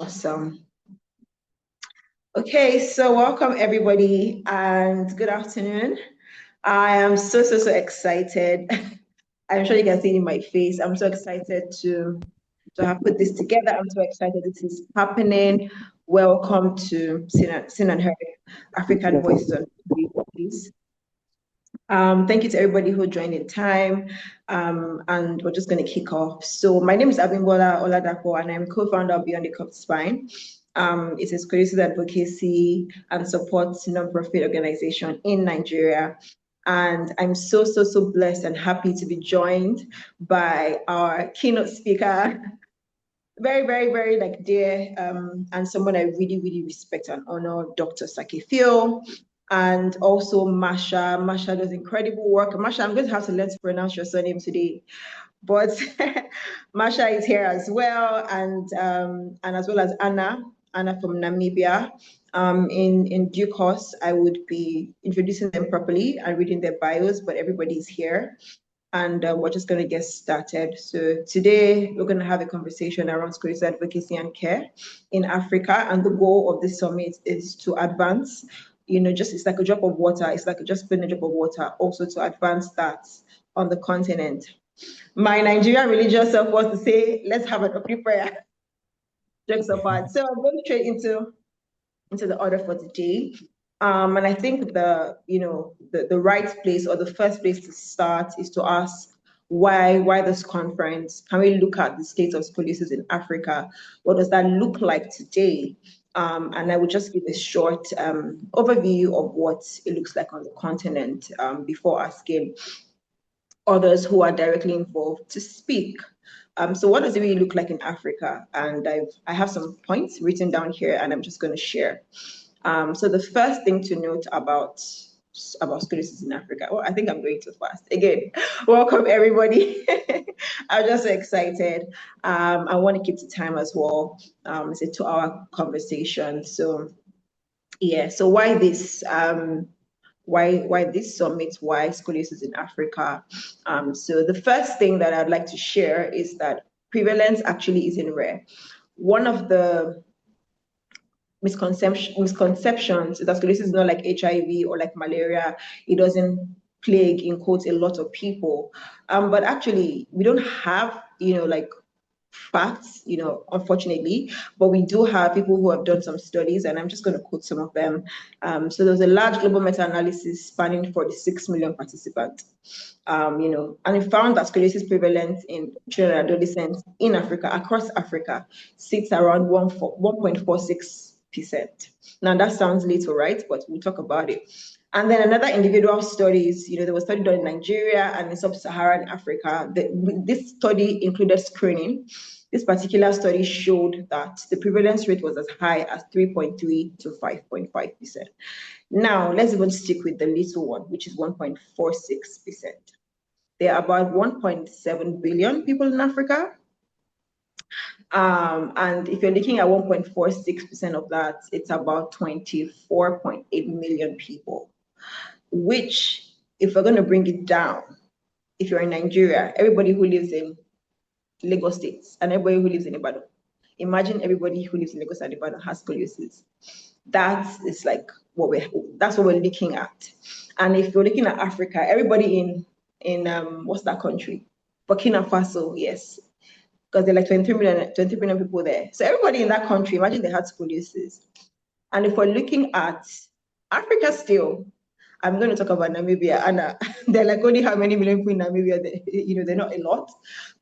Awesome. Okay, so welcome everybody and good afternoon. I am so excited. I'm sure you can see it in my face. I'm so excited to have put this together. I'm so excited this is happening. Welcome to Sin and Her African Voices on Please. Thank you to everybody who joined in time. And we're just going to kick off. So my name is Abimbola Oladapo, and I'm co-founder of Beyond the Cup Spine. It's a scoliosis advocacy and support nonprofit organization in Nigeria. And I'm so blessed and happy to be joined by our keynote speaker, very like dear, and someone I really respect and honor, Dr. Sackeyfio. And also Masha. Masha does incredible work. Masha, I'm going to have to learn to pronounce your surname today. But Masha is here as well, and as well as Anna from Namibia. In due course, I would be introducing them properly and reading their bios, but everybody's here. And we're just going to get started. So today we're going to have a conversation around scoliosis advocacy and care in Africa. And the goal of this summit is to advance, it's like a drop of water. It's like just putting a drop of water, also to advance that on the continent. My Nigerian religious self wants to say, let's have an opening prayer. Jokes apart. So I'm going straight into the order for the day. And I think the right place or the first place to start is to ask why this conference? Can we look at the state of scoliosis in Africa? What does that look like today? And I will just give a short overview of what it looks like on the continent before asking others who are directly involved to speak. So what does it really look like in Africa? And I have some points written down here, and I'm just going to share. So the first thing to note about scoliosis in Africa. Oh, I think I'm going too fast. Again, welcome everybody. I'm just so excited. I want to keep the time as well. It's a 2-hour conversation. So yeah, so why this? Why this summit? Why scoliosis in Africa? So the first thing that I'd like to share is that prevalence actually isn't rare. One of the misconceptions is that scoliosis is not like HIV or like malaria. It doesn't plague, in quotes, a lot of people. But actually, we don't have, like facts, unfortunately, but we do have people who have done some studies, and I'm just going to quote some of them. So there's a large global meta-analysis spanning 46 million participants, and it found that scoliosis prevalence in children and adolescents in Africa, across Africa, sits around 1.46%. Now that sounds little, right? But we'll talk about it. And then another individual studies, there was a study done in Nigeria and in sub-Saharan Africa. This study included screening. This particular study showed that the prevalence rate was as high as 3.3 to 5.5%. Now, let's even stick with the little one, which is 1.46%. There are about 1.7 billion people in Africa. And if you're looking at 1.46% of that, it's about 24.8 million people, which, if we're going to bring it down, if you're in Nigeria, everybody who lives in Lagos State and everybody who lives in Ibadan, imagine everybody who lives in Lagos and Ibadan has scoliosis. That is like that's what we're looking at. And if you're looking at Africa, everybody in what's that country? Burkina Faso, yes. Because there are like 23 million people there. So everybody in that country, imagine they had scoliosis. And if we're looking at Africa still, I'm going to talk about Namibia, and they're like only how many million people in Namibia, they're not a lot.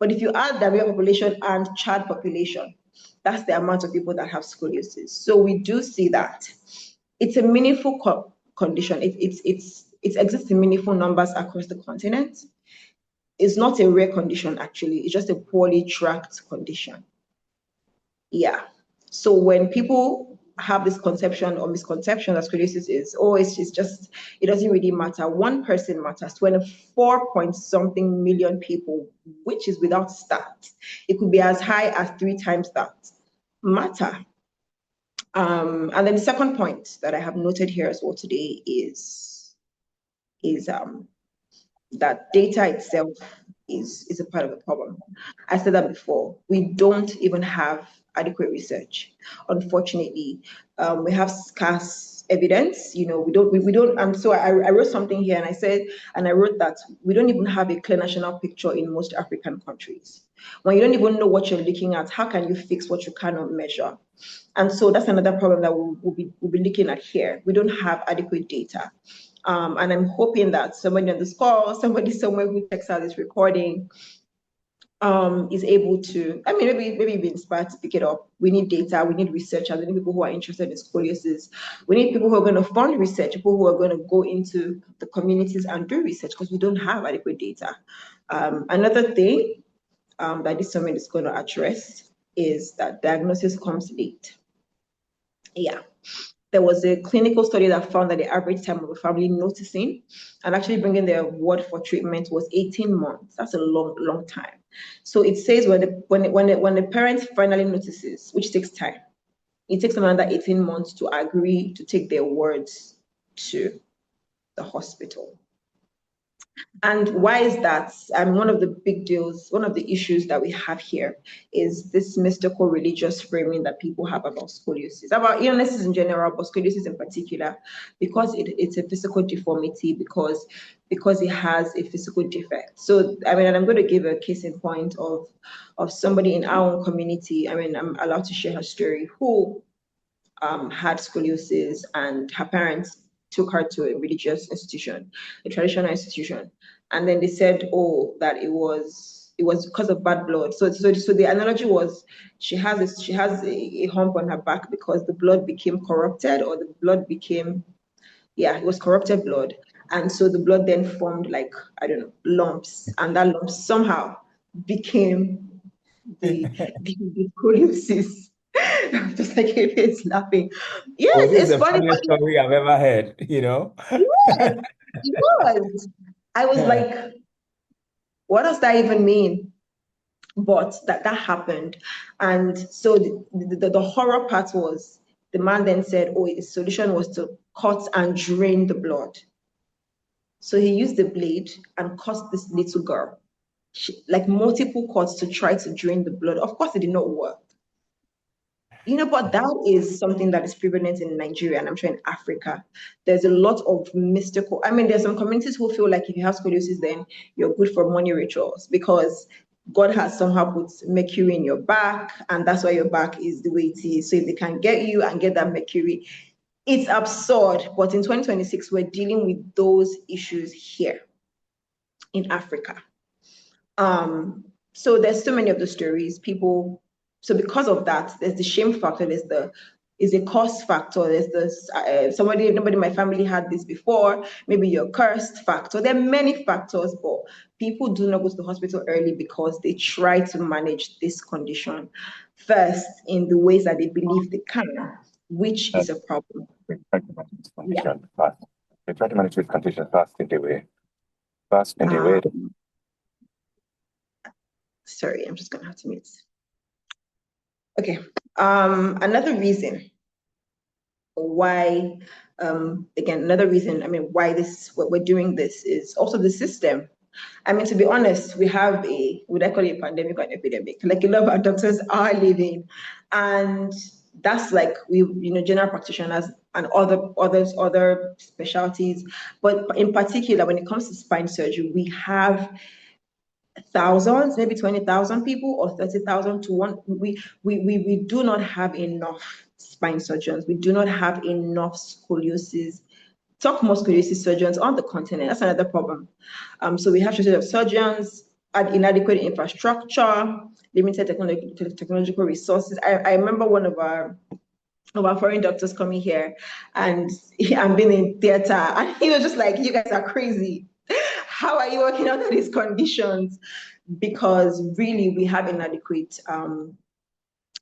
But if you add the Namibia population and Chad population, that's the amount of people that have scoliosis. So we do see that. It's a meaningful condition. It exists in meaningful numbers across the continent. It's not a rare condition, actually. It's just a poorly tracked condition. Yeah. So when people have this conception or misconception that scoliosis is, it doesn't really matter. One person matters. 24 point something million people, which is without stats. It could be as high as 3 times that matter. And then the second point that I have noted here as well today is that data itself is a part of the problem. I said that before. We don't even have adequate research. Unfortunately, we have scarce evidence. We don't. And so I wrote something here, and I wrote that we don't even have a clear national picture in most African countries. When you don't even know what you're looking at, how can you fix what you cannot measure? And so that's another problem that we'll be looking at here. We don't have adequate data. And I'm hoping that somebody on this call, somebody somewhere who checks out this recording, is able to, maybe be inspired to pick it up. We need data, we need researchers, we need people who are interested in scoliosis. We need people who are going to fund research, people who are going to go into the communities and do research, because we don't have adequate data. Another thing that this summit is going to address is that diagnosis comes late. Yeah. There was a clinical study that found that the average time of a family noticing and actually bringing their word for treatment was 18 months. That's a long time. So it says when the parent finally notices, which takes time, it takes another 18 months to agree to take their words to the hospital. And why is that? One of the big deals, one of the issues that we have here is this mystical religious framing that people have about scoliosis, about illnesses in general, but scoliosis in particular, because it's a physical deformity, because it has a physical defect. So, and I'm going to give a case in point of somebody in our own community. I'm allowed to share her story, who had scoliosis, and her parents took her to a religious institution, a traditional institution, and then they said, that it was because of bad blood. So the analogy was she has a hump on her back because the blood became corrupted, or the blood became, it was corrupted blood, and so the blood then formed lumps, and that lump somehow became the scoliosis. Just like if it's laughing. Yes, this it's is the funny. funniest story I've ever heard, Yes, it was. I was like, what does that even mean? But that happened. And so the horror part was, the man then said, the solution was to cut and drain the blood. So he used the blade and cut this little girl, multiple cuts to try to drain the blood. Of course, it did not work. But that is something that is prevalent in Nigeria, and I'm sure in Africa. There's a lot of mystical, there's some communities who feel like if you have scoliosis, then you're good for money rituals, because God has somehow put mercury in your back, and that's why your back is the way it is. So if they can get you and get that mercury, it's absurd. But in 2026, we're dealing with those issues here in Africa. So there's so many of the stories, people. So because of that, there's the shame factor, is a cost factor. There's this, nobody in my family had this before, maybe you're cursed factor. There are many factors, but people do not go to the hospital early because they try to manage this condition first in the ways that they believe they can, which is a problem. They try to manage this condition fast. They try to manage this condition fast in the way. Sorry, I'm just gonna have to mute. Okay. Another reason why, why what we're doing this is also the system. To be honest, we have would I call it a pandemic or an epidemic? Like, a lot of our doctors are leaving, and that's general practitioners and other specialties. But in particular, when it comes to spine surgery, we have thousands, maybe 20,000 people or 30,000 to one. We do not have enough spine surgeons. We do not have enough scoliosis, talk more scoliosis surgeons on the continent. That's another problem. So we have shortage of surgeons, inadequate infrastructure, limited technological resources. I remember one of our foreign doctors coming here, and I'm being in theater, and he was just like, you guys are crazy. How are you working under these conditions? Because really, we have inadequate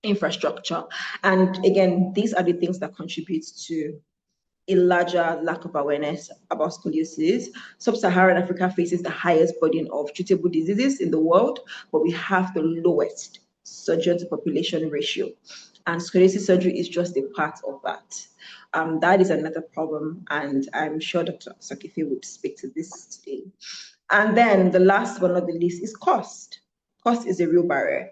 infrastructure. And again, these are the things that contribute to a larger lack of awareness about scoliosis. Sub-Saharan Africa faces the highest burden of treatable diseases in the world, but we have the lowest surgeon to population ratio. And scoliosis surgery is just a part of that. That is another problem, and I'm sure Dr. Sackeyfio would speak to this today. And then the last but not the least is cost. Cost is a real barrier.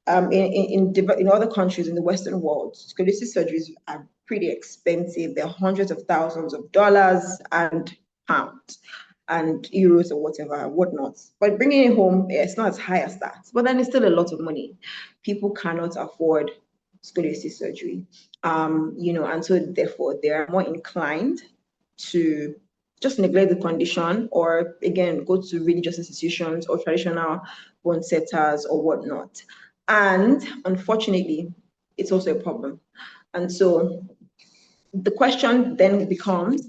in other countries in the Western world, scoliosis surgeries are pretty expensive. They're hundreds of thousands of dollars and pounds and euros or whatnot. But bringing it home, it's not as high as that. But then it's still a lot of money. People cannot afford scoliosis surgery, and so therefore they are more inclined to just neglect the condition, or again go to religious institutions or traditional bone setters or whatnot. And unfortunately, it's also a problem. And so the question then becomes,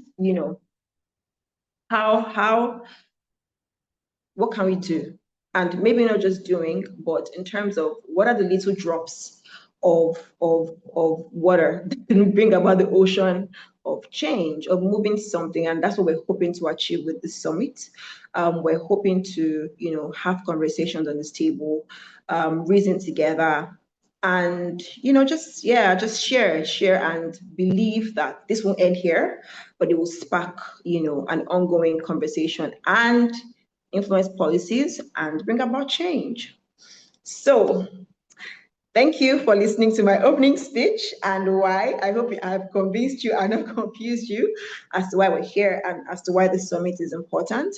what can we do? And maybe not just doing, but in terms of what are the little drops of water that can bring about the ocean of change, of moving something. And that's what we're hoping to achieve with the summit. We're hoping to, have conversations on this table, reason together, and just share and believe that this won't end here, but it will spark an ongoing conversation and influence policies and bring about change. So thank you for listening to my opening speech and why. I hope I have convinced you and not confused you as to why we're here and as to why the summit is important.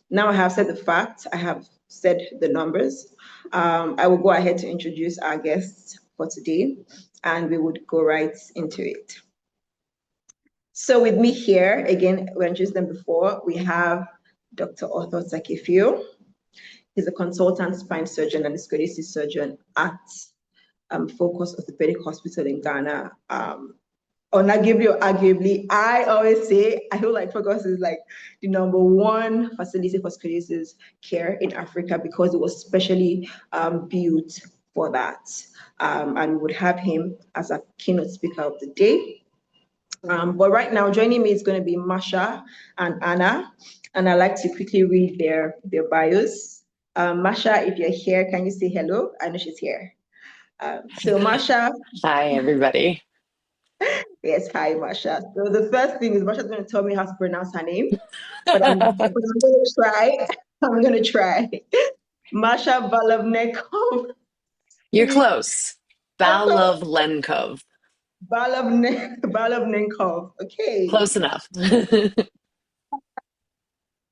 Now I have said the facts, I have said the numbers. I will go ahead to introduce our guests for today, and we would go right into it. So with me here, again, we introduced them before, we have Dr. Sackeyfio. He's a consultant spine surgeon and a scoliosis surgeon at FOCOS Orthopedic Hospital in Ghana. Arguably, I always say, I feel like FOCOS is like the #1 facility for scoliosis care in Africa because it was specially built for that. And we would have him as a keynote speaker of the day. But right now, joining me is going to be Masha and Anna, and I'd like to quickly read their bios. Masha, if you're here, can you say hello? I know she's here. So Masha. Hi, everybody. Yes, hi, Masha. So the first thing is Masha's going to tell me how to pronounce her name, but I'm going to try. I'm going to try. Masha Balovlenkov. You're close. Balovlenkov. Balovlenkov. Okay. Close enough.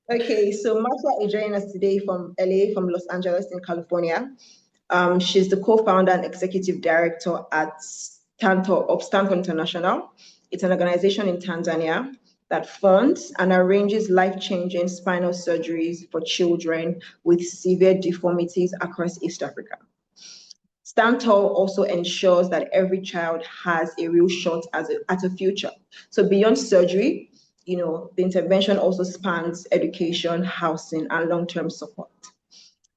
Okay, so Masha is joining us today from LA, from Los Angeles in California. She's the co-founder and executive director at Stanton International. It's an organization in Tanzania that funds and arranges life-changing spinal surgeries for children with severe deformities across East Africa. Stanton also ensures that every child has a real shot at a future. So beyond surgery, the intervention also spans education, housing, and long-term support.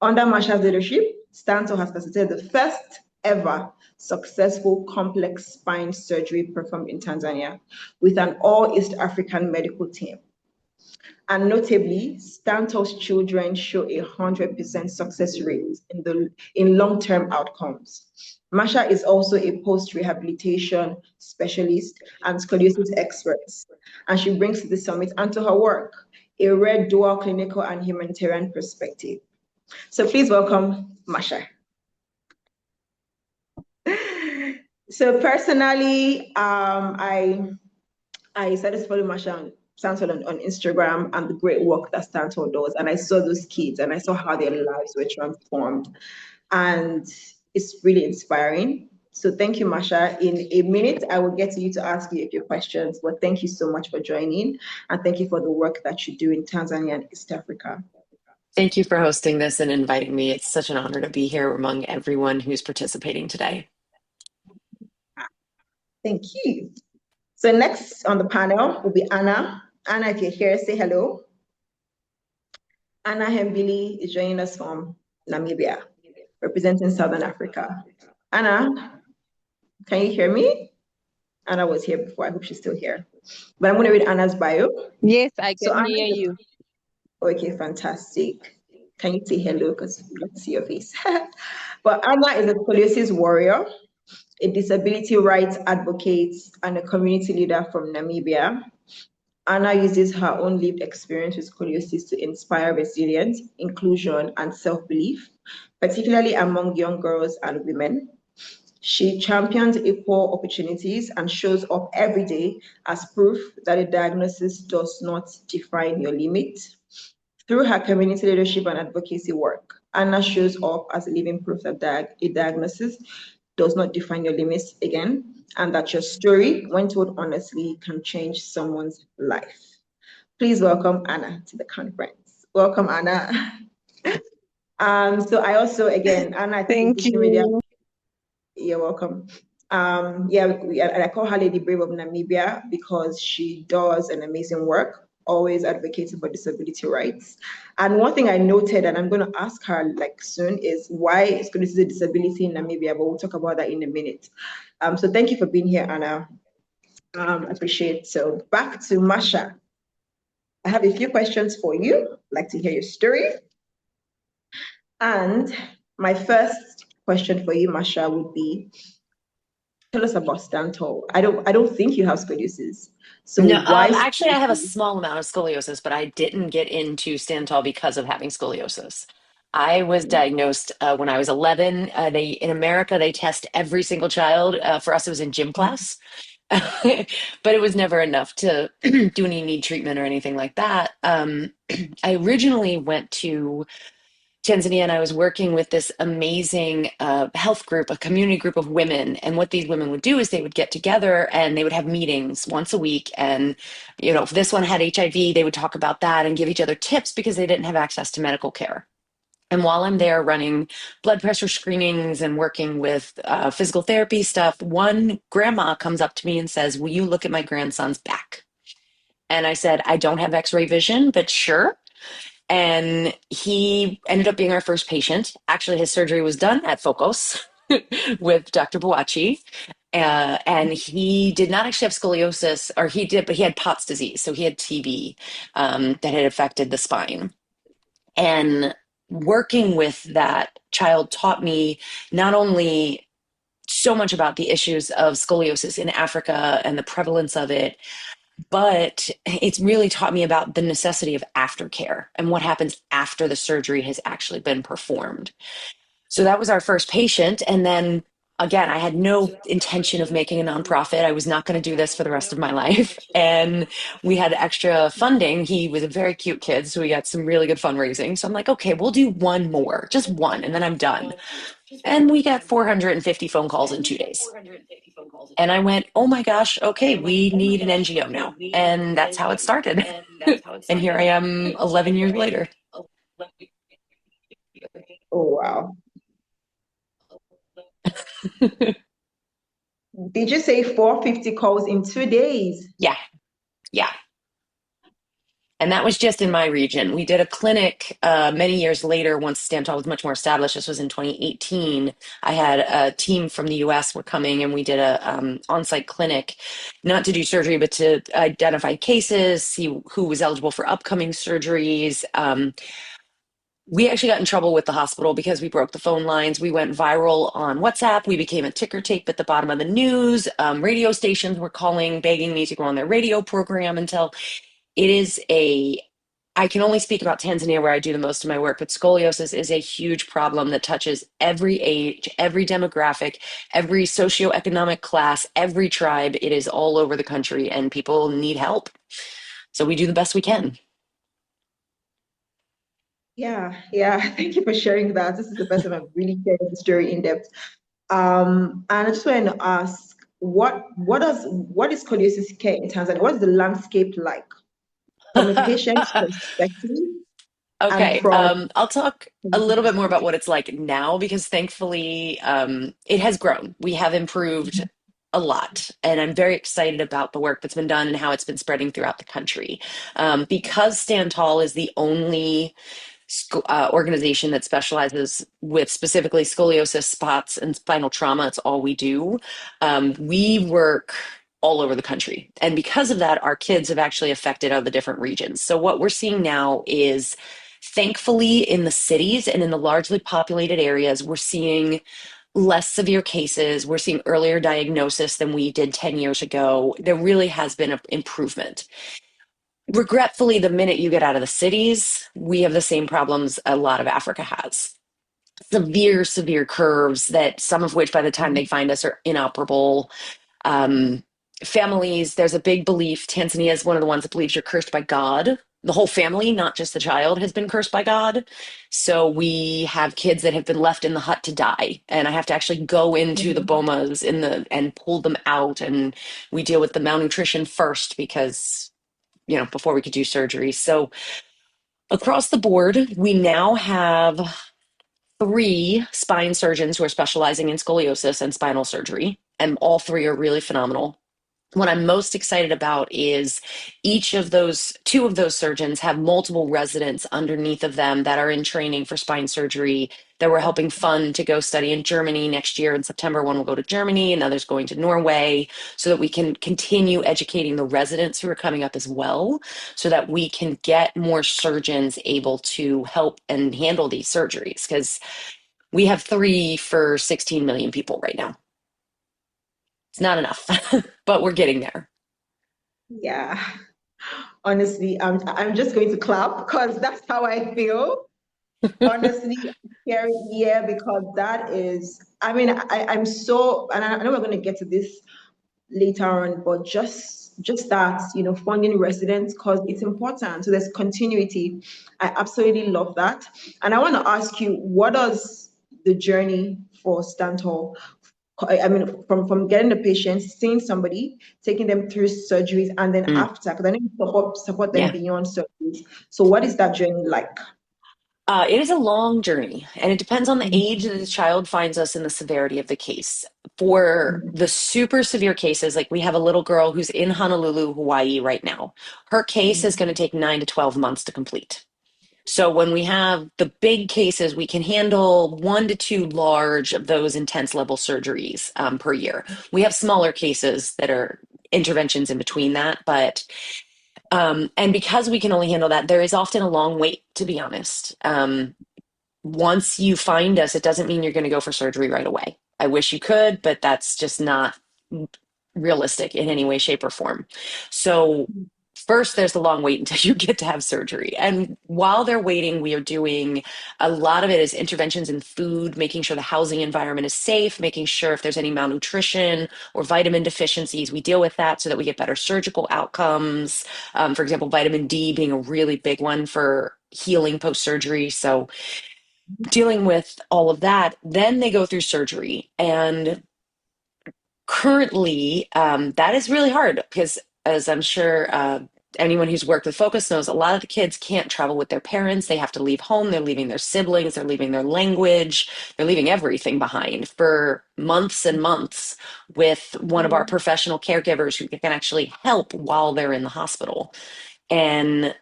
Under Masha's leadership, Stanton has facilitated the first ever successful complex spine surgery performed in Tanzania with an all East African medical team. And notably, Stanton's children show 100% success rate in long-term outcomes. Masha is also a post-rehabilitation specialist and scoliosis expert, and she brings to the summit and to her work a rare dual clinical and humanitarian perspective. So please welcome Masha. So personally, I started following Masha on Stanton on Instagram and the great work that Stanton does, and I saw those kids and I saw how their lives were transformed, and it's really inspiring. So thank you, Masha. In a minute, I will get to you to ask you a few questions, but thank you so much for joining, and thank you for the work that you do in Tanzania and East Africa. Thank you for hosting this and inviting me. It's such an honor to be here among everyone who's participating today. Thank you. So next on the panel will be Anna. Anna, if you're here, say hello. Anna Hembili is joining us from Namibia, representing Southern Africa. Anna, can you hear me? Anna was here before. I hope she's still here. But I'm going to read Anna's bio. Yes, I can hear you. Okay, fantastic. Can you say hello? Because we don't see your face. But Anna is a scoliosis warrior, a disability rights advocate, and a community leader from Namibia. Anna uses her own lived experience with scoliosis to inspire resilience, inclusion, and self-belief, particularly among young girls and women. She champions equal opportunities and shows up every day as proof that a diagnosis does not define your limit. Through her community leadership and advocacy work, Anna shows up as a living proof that a diagnosis does not define your limits again, and that your story, when told honestly, can change someone's life. Please welcome Anna to the conference. Welcome, Anna. So I also, again, Anna, Thank you. You're welcome. And I call her Lady Brave of Namibia because she does an amazing work, always advocating for disability rights. And one thing I noted, and I'm going to ask her like soon, is why scoliosis is a disability in Namibia, but we'll talk about that in a minute. So thank you for being here, Anna. Appreciate it. So back to Masha. I have a few questions for you. I'd like to hear your story. And my first question for you, Masha, would be, tell us about stand tall. I don't think you have scoliosis. So No, why actually, I have a scoliosis? small amount of scoliosis, but I didn't get into stand tall because of having scoliosis. I was diagnosed when I was 11. In America, they test every single child. For us, it was in gym class, but it was never enough to do any need treatment or anything like that. I originally went to Tanzania, and I was working with this amazing health group, a community group of women. And what these women would do is they would get together and they would have meetings once a week. And, you know, if this one had HIV, they would talk about that and give each other tips because they didn't have access to medical care. And while I'm there running blood pressure screenings and working with physical therapy stuff, one grandma comes up to me and says, "Will you look at my grandson's back?" And I said, "I don't have x-ray vision, but sure." And he ended up being our first patient. Actually, his surgery was done at FOCOS with Dr. Boachi. And he did not actually have scoliosis, or he did, but he had Pott's disease. So he had TB that had affected the spine. And working with that child taught me not only so much about the issues of scoliosis in Africa and the prevalence of it, but it's really taught me about the necessity of aftercare and what happens after the surgery has actually been performed. So that was our first patient. And then again, I had no intention of making a nonprofit. I was not going to do this for the rest of my life. And we had extra funding. He was a very cute kid, so we got some really good fundraising. So I'm like, okay, we'll do one more, just one, and then I'm done. And we got 450 phone calls in 2 days. And I went, oh my gosh, okay, we need an NGO now. And that's how it started. And here I am 11 years later. Oh, wow. Did you say 450 calls in 2 days? Yeah. Yeah. And that was just in my region. We did a clinic many years later once Stantal was much more established. This was in 2018. I had a team from the US were coming, and we did a on-site clinic, not to do surgery, but to identify cases, see who was eligible for upcoming surgeries. We actually got in trouble with the hospital because we broke the phone lines. We went viral on WhatsApp. We became a ticker tape at the bottom of the news. Radio stations were calling, begging me to go on their radio program until I can only speak about Tanzania where I do the most of my work, but scoliosis is a huge problem that touches every age, every demographic, every socioeconomic class, every tribe. It is all over the country and people need help. So we do the best we can. Yeah. Thank you for sharing that. This is the first time I've really shared the story in depth. And I just wanted to ask, what is scoliosis care in Tanzania? What is the landscape like from a patient's perspective? Okay, And I'll talk a little bit more about what it's like now because thankfully it has grown. We have improved a lot, and I'm very excited about the work that's been done and how it's been spreading throughout the country. Because Stand Tall is the only organization that specializes with specifically scoliosis, spots, and spinal trauma. It's all we do. We work all over the country. And because of that, our kids have actually affected other different regions. So what we're seeing now is, thankfully, in the cities and in the largely populated areas, we're seeing less severe cases. We're seeing earlier diagnosis than we did 10 years ago. There really has been an improvement. Regretfully, the minute you get out of the cities, we have the same problems a lot of Africa has. severe curves that some of which by the time they find us are inoperable. Um, Families, there's a big belief. Tanzania is one of the ones that believes you're cursed by God. The whole family, not just the child, has been cursed by God. So we have kids that have been left in the hut to die, and I have to actually go into the bomas and pull them out, and we deal with the malnutrition first because before we could do surgery. So across the board, we now have 3 spine surgeons who are specializing in scoliosis and spinal surgery, and all 3 are really phenomenal. What I'm most excited about is each of those, 2 of those surgeons have multiple residents underneath of them that are in training for spine surgery that we're helping fund to go study in Germany next year. In September, one will go to Germany, another's going to Norway, so that we can continue educating the residents who are coming up as well, so that we can get more surgeons able to help and handle these surgeries, because we have 3 for 16 million people right now. It's not enough, but we're getting there. Yeah. Honestly, I'm just going to clap because that's how I feel. Honestly, yeah, because that is, I'm so, and I know we're going to get to this later on, but just that, funding residents, because it's important. So there's continuity. I absolutely love that. And I want to ask you, what does the journey for Stantal, from getting the patients, seeing somebody, taking them through surgeries, and then after, because I know you support them beyond surgeries. So what is that journey like? It is a long journey, and it depends on the age that the child finds us and the severity of the case. For the super severe cases, like we have a little girl who's in Honolulu, Hawaii right now. Her case is going to take 9 to 12 months to complete. So when we have the big cases, we can handle 1 to 2 large of those intense level surgeries per year. We have smaller cases that are interventions in between that, but and because we can only handle that, there is often a long wait, to be honest. Once you find us, it doesn't mean you're going to go for surgery right away. I wish you could, but that's just not realistic in any way, shape, or form. So first, there's the long wait until you get to have surgery. And while they're waiting, we are doing a lot of it is interventions in food, making sure the housing environment is safe, making sure if there's any malnutrition or vitamin deficiencies, we deal with that so that we get better surgical outcomes. For example, vitamin D being a really big one for healing post-surgery. So dealing with all of that, then they go through surgery. And currently, that is really hard because, as I'm sure anyone who's worked with FOCOS knows, a lot of the kids can't travel with their parents. They have to leave home. They're leaving their siblings. They're leaving their language. They're leaving everything behind for months and months with one of our professional caregivers who can actually help while they're in the hospital. And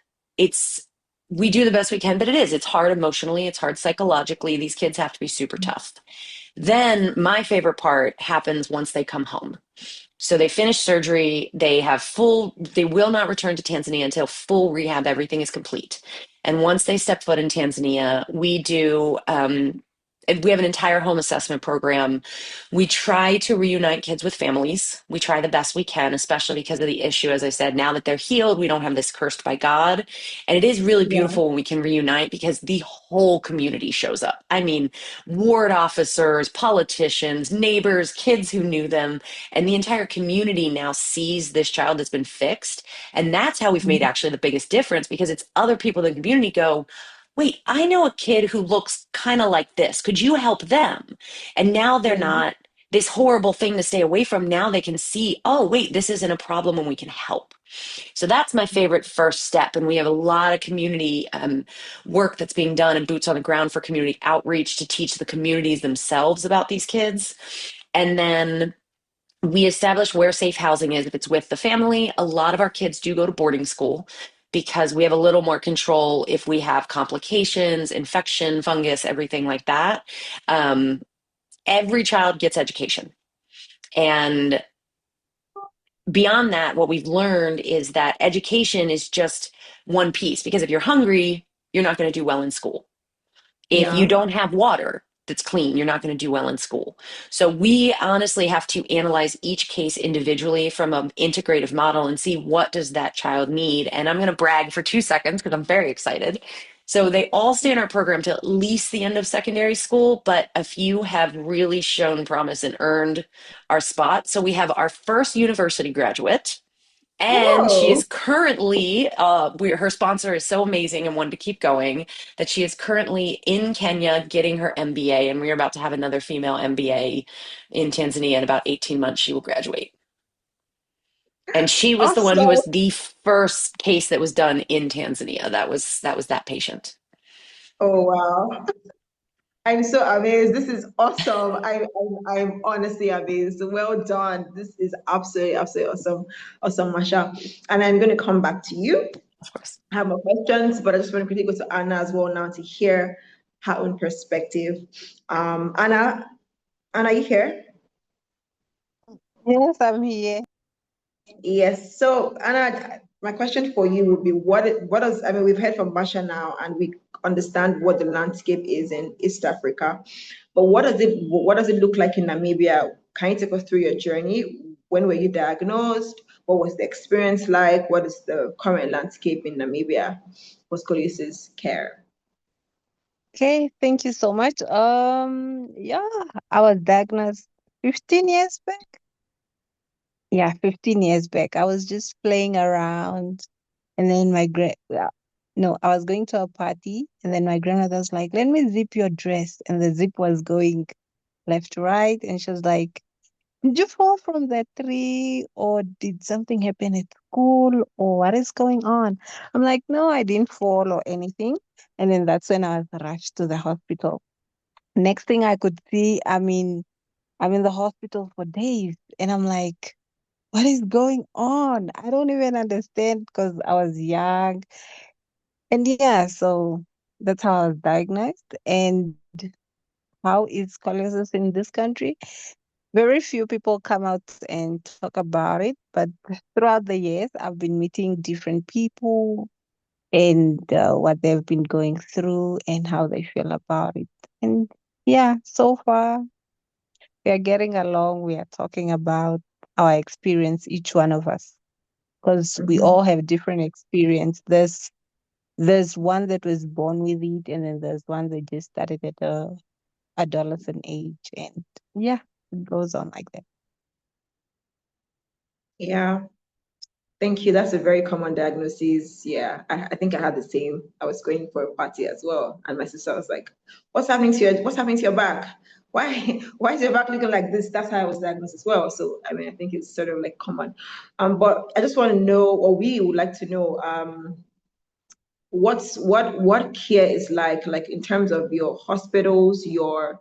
we do the best we can, but it's hard emotionally. It's hard psychologically. These kids have to be super tough. Then my favorite part happens once they come home. So they finish surgery, they will not return to Tanzania until full rehab, everything is complete. And once they step foot in Tanzania, we have an entire home assessment program. We try to reunite kids with families. We try the best we can, especially because of the issue. As I said, now that they're healed, we don't have this cursed by God. And it is really beautiful when we can reunite because the whole community shows up. I mean, ward officers, politicians, neighbors, kids who knew them, and the entire community now sees this child that's been fixed. And that's how we've made actually the biggest difference, because it's other people in the community go, wait, I know a kid who looks kind of like this. Could you help them? And now they're not this horrible thing to stay away from. Now they can see, oh, wait, this isn't a problem and we can help. So that's my favorite first step. And we have a lot of community work that's being done and boots on the ground for community outreach to teach the communities themselves about these kids. And then we establish where safe housing is if it's with the family. A lot of our kids do go to boarding school because we have a little more control if we have complications, infection, fungus, everything like that. Every child gets education. And beyond that, what we've learned is that education is just one piece, because if you're hungry, you're not going to do well in school. If you don't have water that's clean, you're not going to do well in school. So we honestly have to analyze each case individually from an integrative model and see what does that child need. And I'm going to brag for 2 seconds because I'm very excited. So they all stay in our program till at least the end of secondary school, but a few have really shown promise and earned our spot. So we have our first university graduate, and she Whoa. is currently, her sponsor is so amazing and wanted to keep going that she is currently in Kenya getting her MBA, and we're about to have another female MBA in Tanzania. In about 18 months, she will graduate. And she was the one who Awesome. was the first case that was done in Tanzania. That was that patient. Oh, wow. I'm so amazed. This is awesome. I'm honestly amazed. Well done. This is absolutely, absolutely awesome. Awesome, Masha. And I'm going to come back to you. Of course. I have more questions, but I just want to quickly go to Anna as well now to hear her own perspective. Anna, are you here? Yes, I'm here. Yes. So, Anna, my question for you would be what does, I mean, we've heard from Masha now and we understand what the landscape is in East Africa, but what does it look like in Namibia? Can you take us through your journey? When were you diagnosed? What was the experience like? What is the current landscape in Namibia for scoliosis care? Okay, thank you so much. Yeah, I was diagnosed 15 years back. Yeah, 15 years back. I was just playing around, and then no, I was going to a party, and then my grandmother was like, "Let me zip your dress," and the zip was going left to right, and she was like, "Did you fall from that tree, or did something happen at school, or what is going on?" I'm like, "No, I didn't fall or anything." And then that's when I was rushed to the hospital. Next thing I could see, I'm in the hospital for days, and I'm like, "What is going on?" I don't even understand because I was young. And yeah, so that's how I was diagnosed. And how is scoliosis in this country? Very few people come out and talk about it, but throughout the years, I've been meeting different people and what they've been going through and how they feel about it. And yeah, so far we are getting along. We are talking about our experience, each one of us, because we Mhm. all have different experience. There's one that was born with it, and then there's one that just started at a adolescent age, and yeah, it goes on like that. Yeah. Thank you. That's a very common diagnosis. Yeah, I think I had the same. I was going for a party as well, and my sister was like, what's happening to your back? Why is your back looking like this?" That's how I was diagnosed as well. So I mean, I think it's sort of like common. But I just want to know, or we would like to know, what care is like in terms of your hospitals, your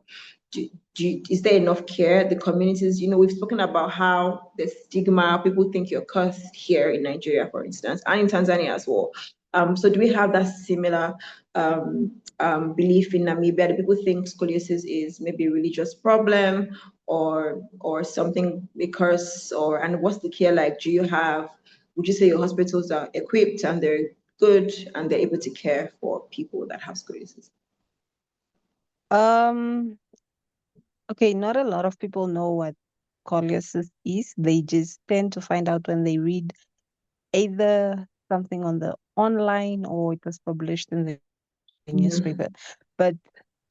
is there enough care? The communities, we've spoken about how the stigma, people think you're cursed here in Nigeria, for instance, and in Tanzania as well. So do we have that similar belief in Namibia? Do people think scoliosis is maybe a religious problem or something because and what's the care like? Would you say your hospitals are equipped and they're good and they're able to care for people that have scoliosis? Um, okay, not a lot of people know what scoliosis is. They just tend to find out when they read either something on the online or it was published in the newspaper. Mhm. But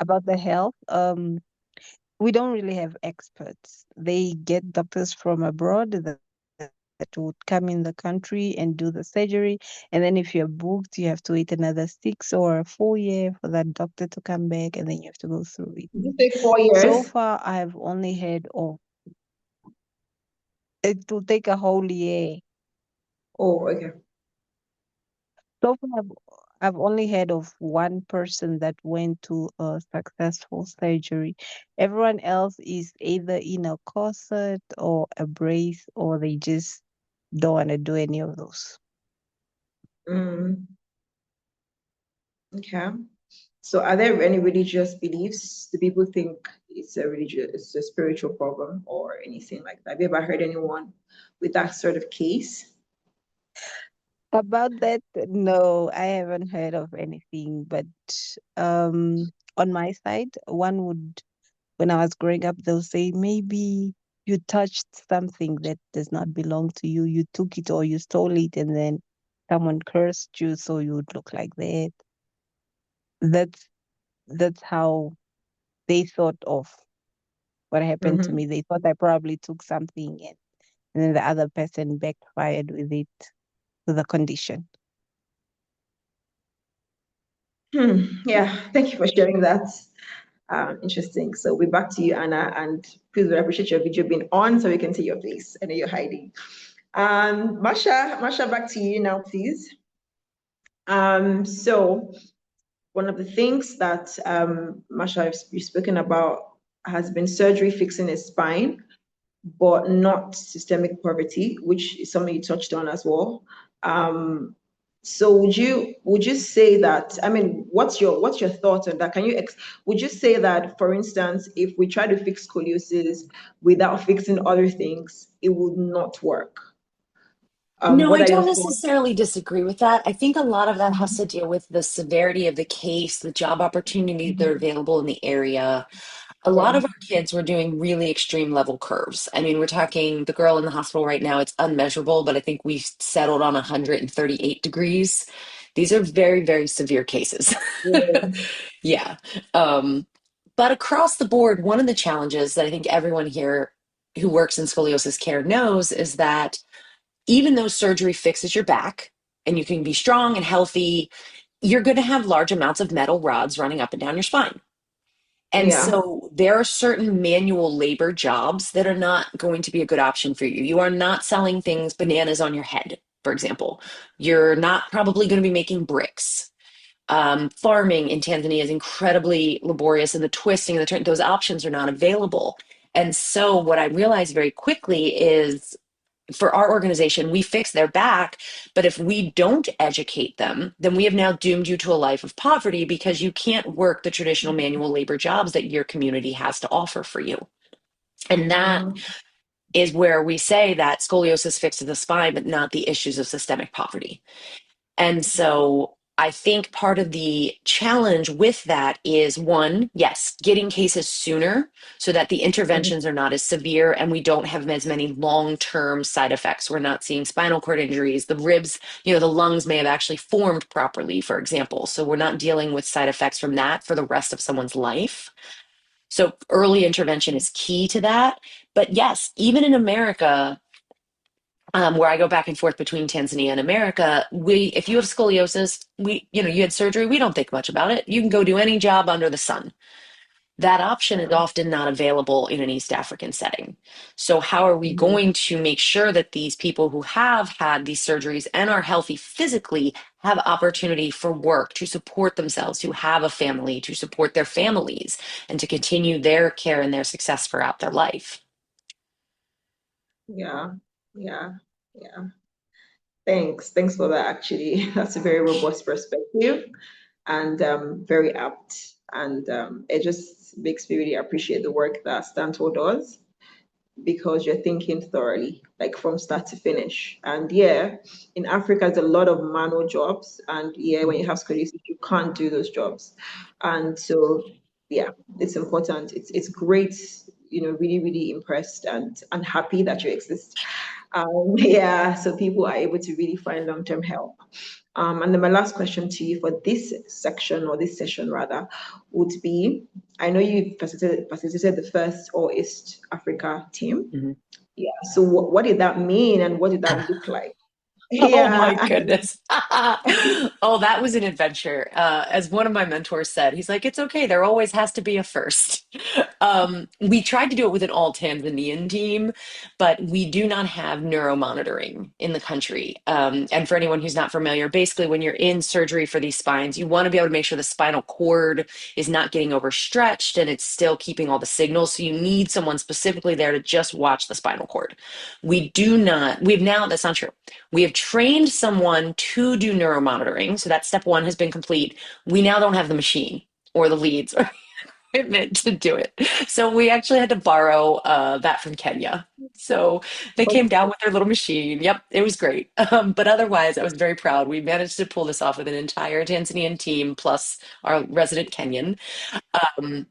about the health, we don't really have experts. They get doctors from abroad that would come in the country and do the surgery. And then if you're booked, you have to wait another 6 or 4 years for that doctor to come back, and then you have to go through it. Did you say 4 years? So far, I have only heard of it will take a whole year. Oh, okay. So far, I've only heard of one person that went to a successful surgery. Everyone else is either in a corset or a brace, or they just don't want to do any of those. Mm, okay. So are there any religious beliefs? Do people think it's a spiritual problem or anything like that? Have you ever heard anyone with that sort of case? About that, no, I haven't heard of anything. But on my side, when I was growing up, they'll say maybe you touched something that does not belong to you. You took it or you stole it, and then someone cursed you, so you would look like that. that's that's how they thought of what happened to Mhm. me. They thought I probably took something and then the other person backfired with it, with the condition. Yeah, thank you for sharing that. Interesting. So we're back to you, Anna, and please, we appreciate your video being on so we can see your face. I know you're hiding. Masha, back to you now, please. So one of the things that Masha, you've spoken about has been surgery fixing a spine, but not systemic poverty, which is something you touched on as well. So would you say that, I mean, what's your thoughts on that? Would you say that, for instance, if we try to fix scoliosis without fixing other things, it would not work? No, What I are your don't thoughts? necessarily disagree with that. I think a lot of that has to deal with the severity of the case, the job opportunities that are available in the area. A lot Yeah. of our kids were doing really extreme level curves. I mean, we're talking the girl in the hospital right now, it's unmeasurable, but I think we've settled on 138 degrees. These are very, very severe cases. Yeah. Yeah. Um, but across the board, one of the challenges that I think everyone here who works in scoliosis care knows is that even though surgery fixes your back and you can be strong and healthy, you're going to have large amounts of metal rods running up and down your spine. And Yeah. so there are certain manual labor jobs that are not going to be a good option for you. You are not selling things, bananas on your head, for example. You're not probably going to be making bricks. Farming in Tanzania is incredibly laborious, and the twisting and the turn, those options are not available. And so what I realized very quickly is for our organization, we fix their back, but if we don't educate them, then we have now doomed you to a life of poverty because you can't work the traditional manual labor jobs that your community has to offer for you. And that Mm, is where we say that scoliosis fixes the spine, but not the issues of systemic poverty. And so I think part of the challenge with that is one, yes, getting cases sooner so that the mm, interventions are not as severe and we don't have as many long-term side effects. We're not seeing spinal cord injuries. The ribs, the lungs may have actually formed properly, for example. So we're not dealing with side effects from that for the rest of someone's life. So early intervention is key to that. But yes, even in America, where I go back and forth between Tanzania and America, if you have scoliosis, you had surgery, we don't think much about it. You can go do any job under the sun. That option is often not available in an East African setting. So how are we mhm. going to make sure that these people who have had these surgeries and are healthy physically have opportunity for work to support themselves, to have a family, to support their families, and to continue their care and their success throughout their life? Yeah. Yeah. Yeah. Thanks for that, actually. That's a very robust perspective and very apt. And it just makes me really appreciate the work that Stanford does because you're thinking thoroughly, like from start to finish. And yeah, in Africa, there's a lot of manual jobs. And yeah, when you have scoliosis, you can't do those jobs. And so, yeah, it's important. It's great, really, really impressed and happy that you exist. Yeah, so people are able to really find long-term help. And then my last question to you for this section or this session rather would be, I know you facilitated the first All East Africa team. Mhm. Yeah. So what did that mean and what did that look like? Oh my Yeah. goodness. Oh, that was an adventure. As one of my mentors said, he's like, it's okay. There always has to be a first. We tried to do it with an all Tanzanian team, but we do not have neuromonitoring in the country. And for anyone who's not familiar, basically, when you're in surgery for these spines, you want to be able to make sure the spinal cord is not getting overstretched and it's still keeping all the signals. So you need someone specifically there to just watch the spinal cord. That's not true. We have trained someone to do neuromonitoring. So that step one has been complete. We now don't have the machine or the leads or equipment to do it. So we actually had to borrow that from Kenya. So they came down with their little machine. Yep, it was great. But otherwise, I was very proud. We managed to pull this off with an entire Tanzanian team plus our resident Kenyan. Um,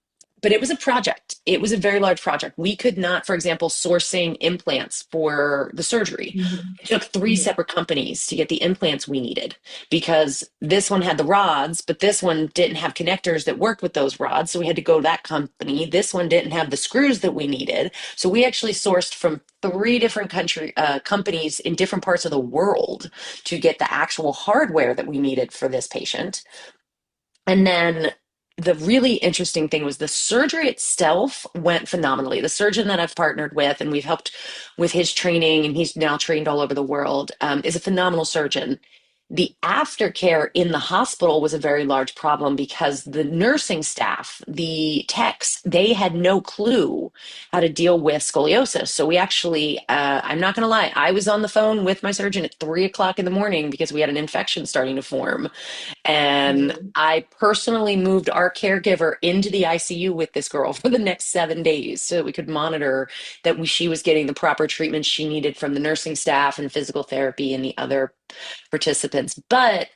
But it was a project. It was a very large project. We could not, for example, sourcing implants for the surgery. It took three separate companies to get the implants we needed because this one had the rods, but this one didn't have connectors that worked with those rods. So we had to go to that company. This one didn't have the screws that we needed. So we actually sourced from three different companies in different parts of the world to get the actual hardware that we needed for this patient. And then the really interesting thing was the surgery itself went phenomenally. The surgeon that I've partnered with, and we've helped with his training, and he's now trained all over the world, is a phenomenal surgeon. The aftercare in the hospital was a very large problem because the nursing staff, the techs, they had no clue how to deal with scoliosis. So we actually, I'm not going to lie, I was on the phone with my surgeon at 3 o'clock in the morning because we had an infection starting to form. And I personally moved our caregiver into the ICU with this girl for the next 7 days so that we could monitor that she was getting the proper treatment she needed from the nursing staff and physical therapy and the other participants. But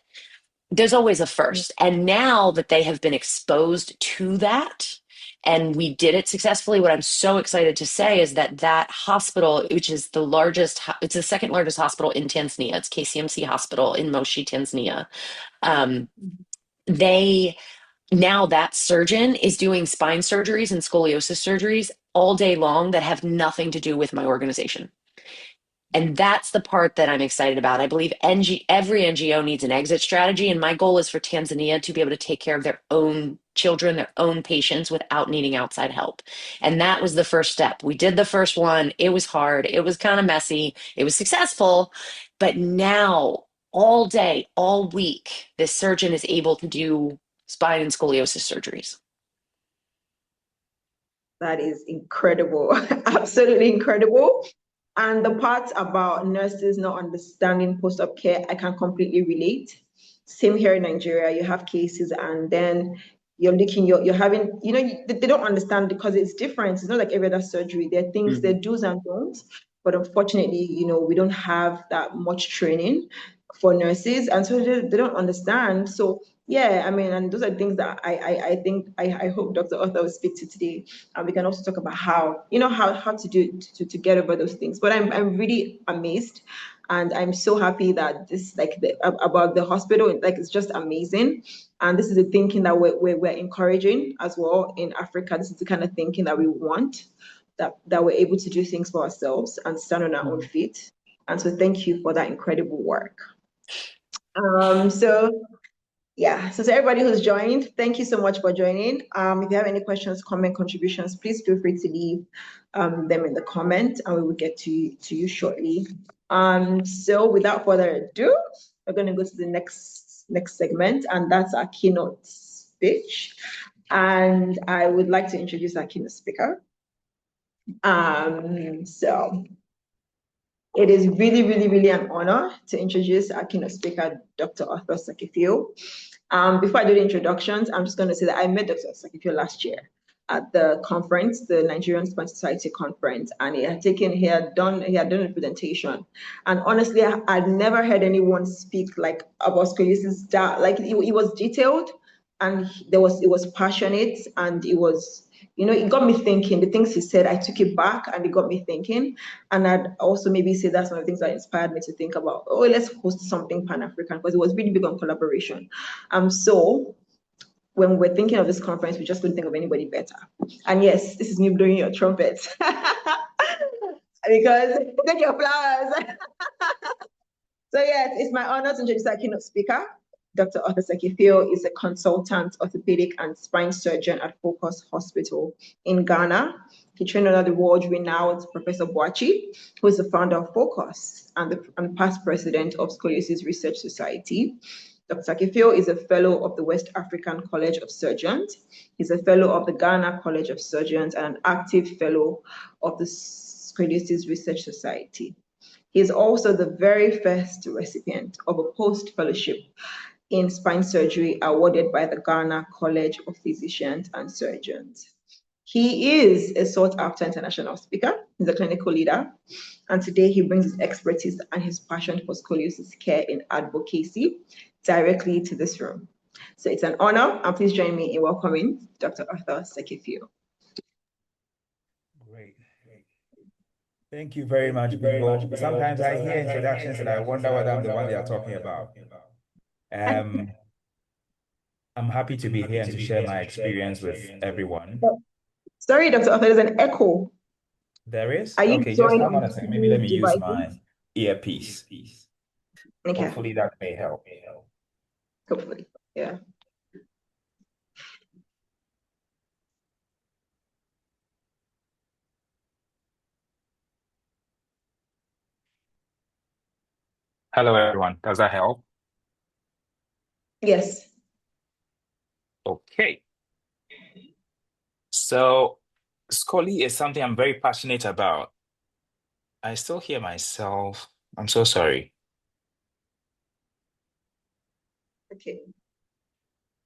there's always a first. And now that they have been exposed to that, and we did it successfully, what I'm so excited to say is that that hospital, which is the largest, it's the second largest hospital in Tanzania, it's KCMC Hospital in Moshi, Tanzania. Now that surgeon is doing spine surgeries and scoliosis surgeries all day long that have nothing to do with my organization. And that's the part that I'm excited about. I believe every NGO needs an exit strategy. And my goal is for Tanzania to be able to take care of their own children, their own patients without needing outside help. And that was the first step. We did the first one. It was hard. It was kind of messy. It was successful. But now, all day, all week, this surgeon is able to do spine and scoliosis surgeries. That is incredible. Absolutely incredible. And the part about nurses not understanding post-op care, I can completely relate. Same here in Nigeria, you have cases and then you're having, they don't understand because it's different. It's not like every other surgery. There are things, there are do's and don'ts, but unfortunately, we don't have that much training for nurses. And so they don't understand. So yeah, I mean, and those are things that I hope Dr. Arthur will speak to today. And we can also talk about how to do to get over those things. But I'm really amazed, and I'm so happy that this about the hospital, it's just amazing. And this is the thinking that we're encouraging as well in Africa. This is the kind of thinking that we want, that we're able to do things for ourselves and stand on our own feet. And so thank you for that incredible work. So to everybody who's joined, thank you so much for joining. If you have any questions, comment, contributions, please feel free to leave them in the comment, and we will get to you shortly. So without further ado, we're going to go to the next segment, and that's our keynote speech. And I would like to introduce our keynote speaker. So it is really, really, really an honor to introduce our keynote speaker, Dr. Arthur Sackeyfio. Before I do the introductions, I'm just going to say that I met Dr. Sackeyfio last year at the conference, the Nigerian Spine Society conference, and he had done a presentation. And honestly, I'd never heard anyone speak about scoliosis. It was detailed, and it was passionate, and it was. It got me thinking. The things he said, I took it back, and it got me thinking. And I'd also maybe say that's one of the things that inspired me to think about, let's host something Pan-African, because it was really big on collaboration. So when we're thinking of this conference, we just couldn't think of anybody better. And yes, this is me blowing your trumpet. Because take your flowers. So yes, it's my honor to introduce our keynote speaker. Dr. Arthur Sackeyfio is a consultant orthopedic and spine surgeon at FOCOS Hospital in Ghana. He trained under the world-renowned Professor Boachi, who is the founder of FOCOS and past president of Scoliosis Research Society. Dr. Sackeyfio is a fellow of the West African College of Surgeons. He's a fellow of the Ghana College of Surgeons and an active fellow of the Scoliosis Research Society. He is also the very first recipient of a post-fellowship in spine surgery awarded by the Ghana College of Physicians and Surgeons. He is a sought-after international speaker. He's a clinical leader. And today he brings his expertise and his passion for scoliosis care and advocacy directly to this room. So it's an honor, and please join me in welcoming Dr. Arthur Sackeyfio. Thank you very much, Bimbo. Sometimes I hear introductions and I wonder whether I'm the one they are talking about. I'm happy to be here and to share my experience with everyone. Sorry, Dr. Arthur, there's an echo. There is? Are you Okay, just joined hang on on a second. Maybe let me use devices? my earpiece. Okay, Hopefully that may help. hopefully, yeah. Hello, everyone. Does that help? Yes. Okay. So, Scoli is something I'm very passionate about. I still hear myself. I'm so sorry. Okay.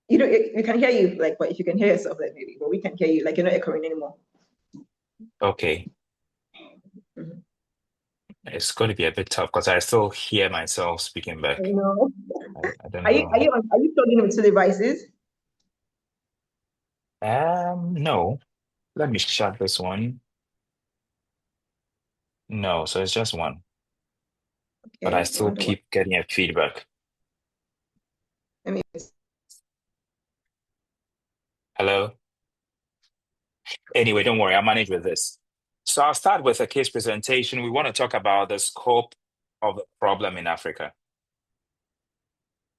You know, we can hear you, like, but if you can hear yourself, like maybe, but we can hear you, like you're not echoing anymore. Okay. Mhm. It's going to be a bit tough because I still hear myself speaking I back. know. I don't Are you know. plugging in with two devices? No. Let me shut this one. No, so it's just one, but I Okay, I still wonder what. keep getting a feedback. Let me. Hello? Anyway, don't worry, I'll manage with this. So I'll start with a case presentation. We want to talk about the scope of the problem in Africa.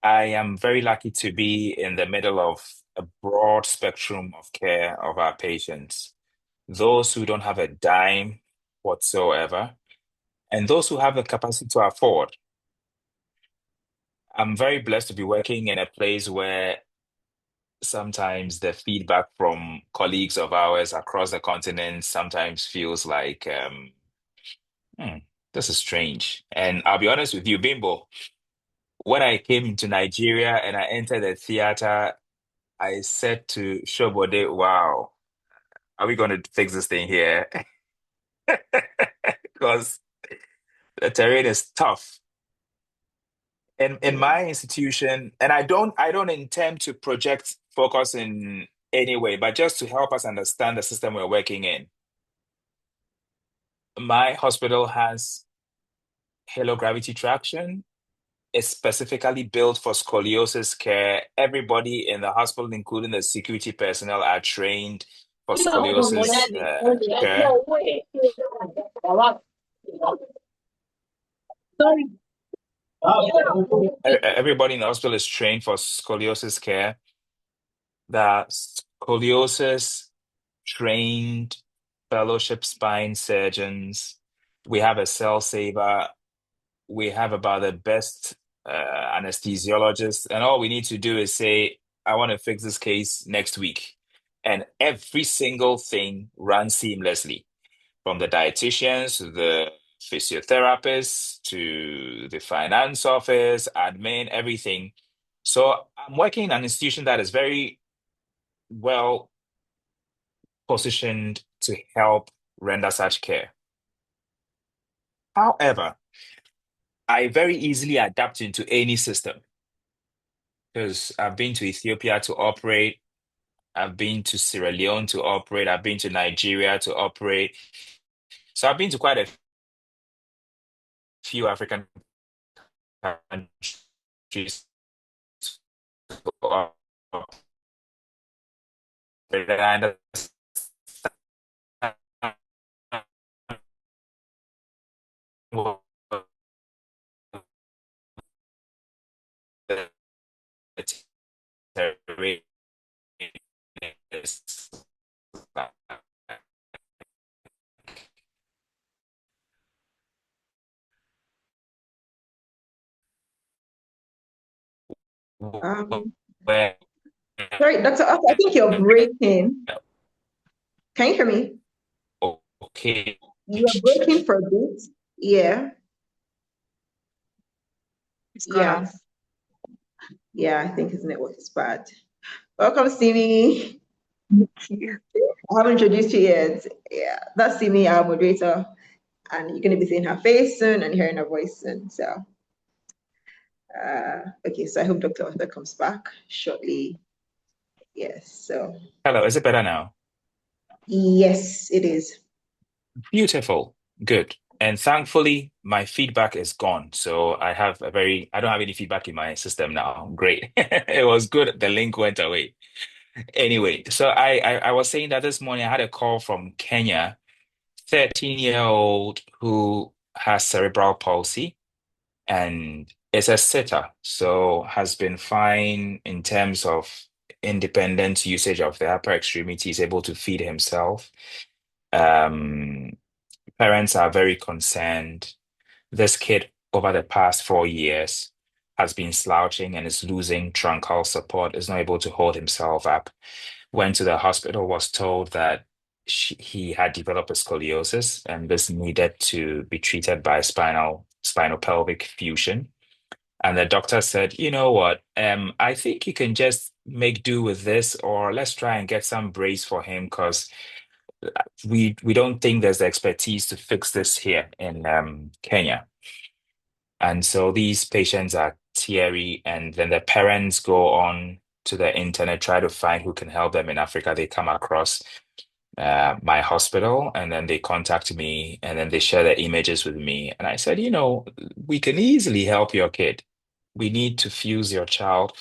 I am very lucky to be in the middle of a broad spectrum of care of our patients. Those who don't have a dime whatsoever, and those who have the capacity to afford. I'm very blessed to be working in a place where sometimes the feedback from colleagues of ours across the continent sometimes feels like, hmm, this is strange. And I'll be honest with you, Bimbo, when I came into Nigeria and I entered the theater, I said to Shobode, wow, are we going to fix this thing here? Because the terrain is tough. In my institution, and I don't intend to project focus in any way, but just to help us understand the system we're working in. My hospital has halo gravity traction. It's specifically built for scoliosis care. Everybody in the hospital, including the security personnel, are trained for scoliosis care. Everybody in the hospital is trained for scoliosis care. The scoliosis trained fellowship spine surgeons. We have a cell saver. We have about the best anesthesiologists, and all we need to do is say, I want to fix this case next week. And every single thing runs seamlessly, from the dietitians to the physiotherapists to the finance office, admin, everything. So I'm working in an institution that is very well positioned to help render such care. However, I very easily adapt into any system because I've been to Ethiopia to operate, I've been to Sierra Leone to operate, I've been to Nigeria to operate. So I've been to quite a few African countries to operate. And I understand what the terrain is like. Where, Sorry, Dr. Arthur, I think you're breaking. Can you hear me? okay. You are breaking for a bit. Yeah. Yeah. Yeah, I think his network is bad. Welcome, Simi. I haven't introduced you yet. Yeah, that's Simi, our moderator, and you're going to be seeing her face soon and hearing her voice soon. So, okay, so I hope Dr. Arthur comes back shortly. Yes, so. Hello, is it better now? Yes, it is. Beautiful. Good. And thankfully, my feedback is gone. So I don't have any feedback in my system now. Great. It was good. The link went away. Anyway, so I was saying that this morning I had a call from Kenya, 13-year-old who has cerebral palsy and is a sitter. So has been fine in terms of independent usage of the upper extremities, able to feed himself. Um, Parents are very concerned. This kid, over the past 4 years, has been slouching and is losing truncal support, is not able to hold himself up. Went to the hospital, was told that he had developed a scoliosis and this needed to be treated by spinal pelvic fusion. And the doctor said, you know what, I think you can just make do with this, or let's try and get some brace for him because we don't think there's the expertise to fix this here in Kenya. And so these patients are teary, and then the parents go on to the internet, try to find who can help them in Africa. They come across my hospital, and then they contact me, and then they share the images with me. And I said, we can easily help your kid. We need to fuse your child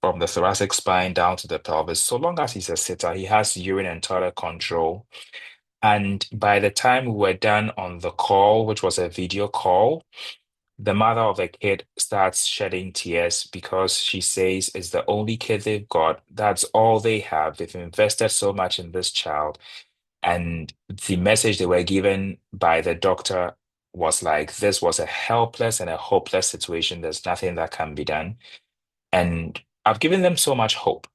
from the thoracic spine down to the pelvis. So long as he's a sitter, he has urine and toilet control. And by the time we were done on the call, which was a video call, the mother of the kid starts shedding tears because she says it's the only kid they've got. That's all they have. They've invested so much in this child. And the message they were given by the doctor was like, this was a helpless and a hopeless situation. There's nothing that can be done. And I've given them so much hope.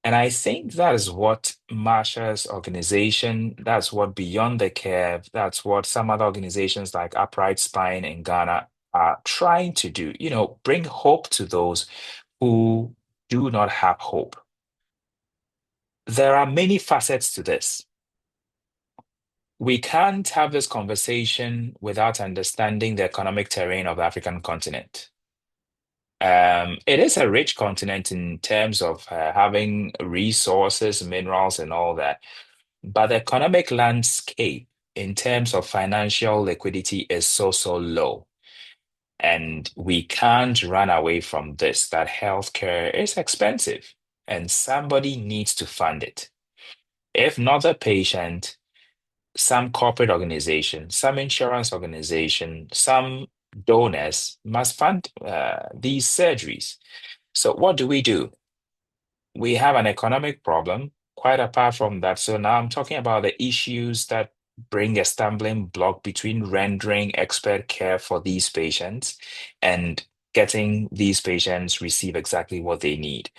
And I think that is what Masha's organization, that's what Beyond the Curve, that's what some other organizations like Upright Spine in Ghana are trying to do. Bring hope to those who do not have hope. There are many facets to this. We can't have this conversation without understanding the economic terrain of the African continent. It is a rich continent in terms of having resources, minerals, and all that. But the economic landscape in terms of financial liquidity is so low. And we can't run away from this, that healthcare is expensive and somebody needs to fund it. If not the patient, some corporate organization, some insurance organization, some donors must fund these surgeries. So what do? We have an economic problem, quite apart from that. So now I'm talking about the issues that bring a stumbling block between rendering expert care for these patients and getting these patients receive exactly what they need.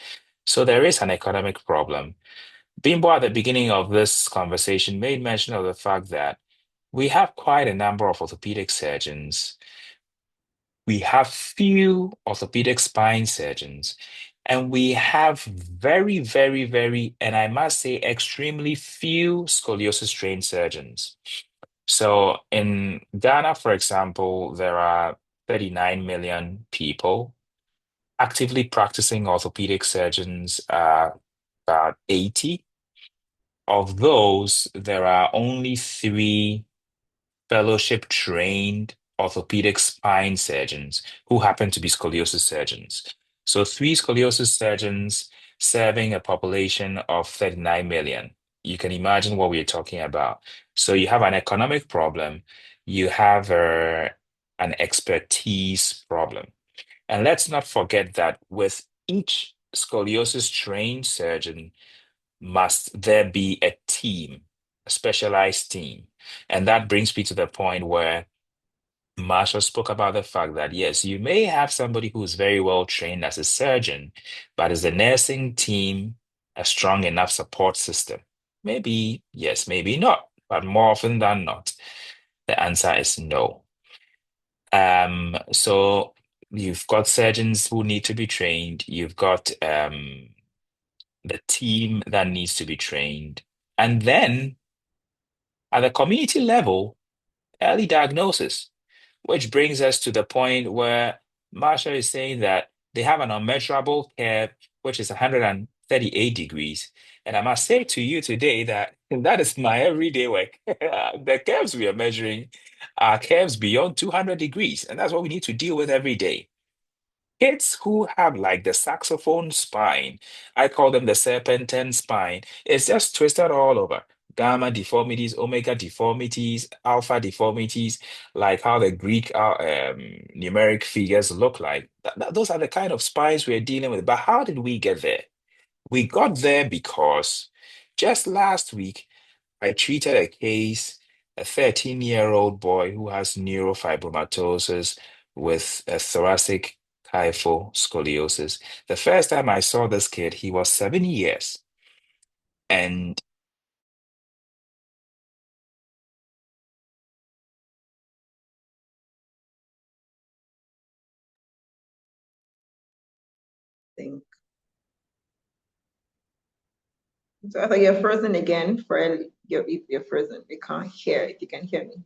So there is an economic problem. Bimbo at the beginning of this conversation made mention of the fact that we have quite a number of orthopedic surgeons. We have few orthopedic spine surgeons, and we have very, very, very, and I must say, extremely few scoliosis trained surgeons. So in Ghana, for example, there are 39 million people. Actively practicing orthopedic surgeons are about 80. Of those, there are only 3 fellowship trained orthopedic spine surgeons who happen to be scoliosis surgeons. So 3 scoliosis surgeons serving a population of 39 million. You can imagine what we're talking about. So you have an economic problem, you have an expertise problem. And let's not forget that with each scoliosis trained surgeon, must there be a team, a specialized team. And that brings me to the point where Masha spoke about the fact that, yes, you may have somebody who's very well trained as a surgeon, but is the nursing team a strong enough support system? Maybe yes, maybe not, but more often than not, the answer is no. So you've got surgeons who need to be trained, you've got the team that needs to be trained. And then at the community level, early diagnosis, which brings us to the point where Masha is saying that they have an unmeasurable care, which is 38 degrees. And I must say to you today that that is my everyday work. The curves we are measuring are curves beyond 200 degrees, and that's what we need to deal with every day. Kids who have like the saxophone spine, I call them the serpentine spine, it's just twisted all over. Gamma deformities, omega deformities, alpha deformities, like how the Greek numeric figures look like. Those are the kind of spines we're dealing with. But how did we get there? We got there because just last week, I treated a case, a 13-year-old boy who has neurofibromatosis with a thoracic kypho scoliosis. The first time I saw this kid, he was 7 years. And Think. So I thought you're frozen again, Fred. You're frozen. We can't hear if you can hear me.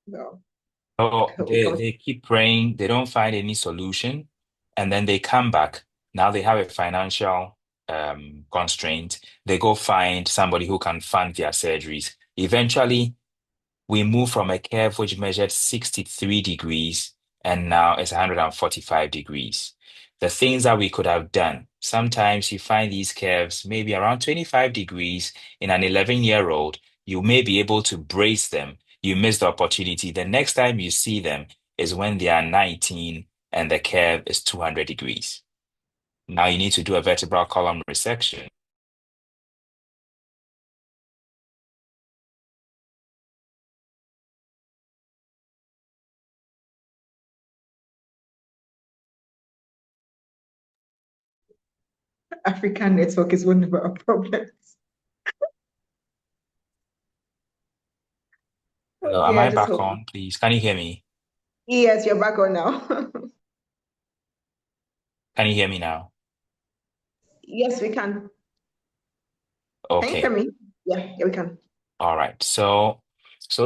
No. so Okay, we they keep praying, they don't find any solution, and then they come back. Now they have a financial constraint. They go find somebody who can fund their surgeries. Eventually, we moved from a curve which measured 63 degrees and now it's 145 degrees. The things that we could have done, sometimes you find these curves maybe around 25 degrees in an 11-year-old, you may be able to brace them. You miss the opportunity. The next time you see them is when they are 19 and the curve is 200 degrees. Now you need to do a vertebral column resection. African network is one of our problems. Hello, am Okay, I I just back hope. on, please? Can you hear me? Yes, you're back on now. Can you hear me now? Yes, we can. Can you hear Okay. me? Yeah, we can. All right. So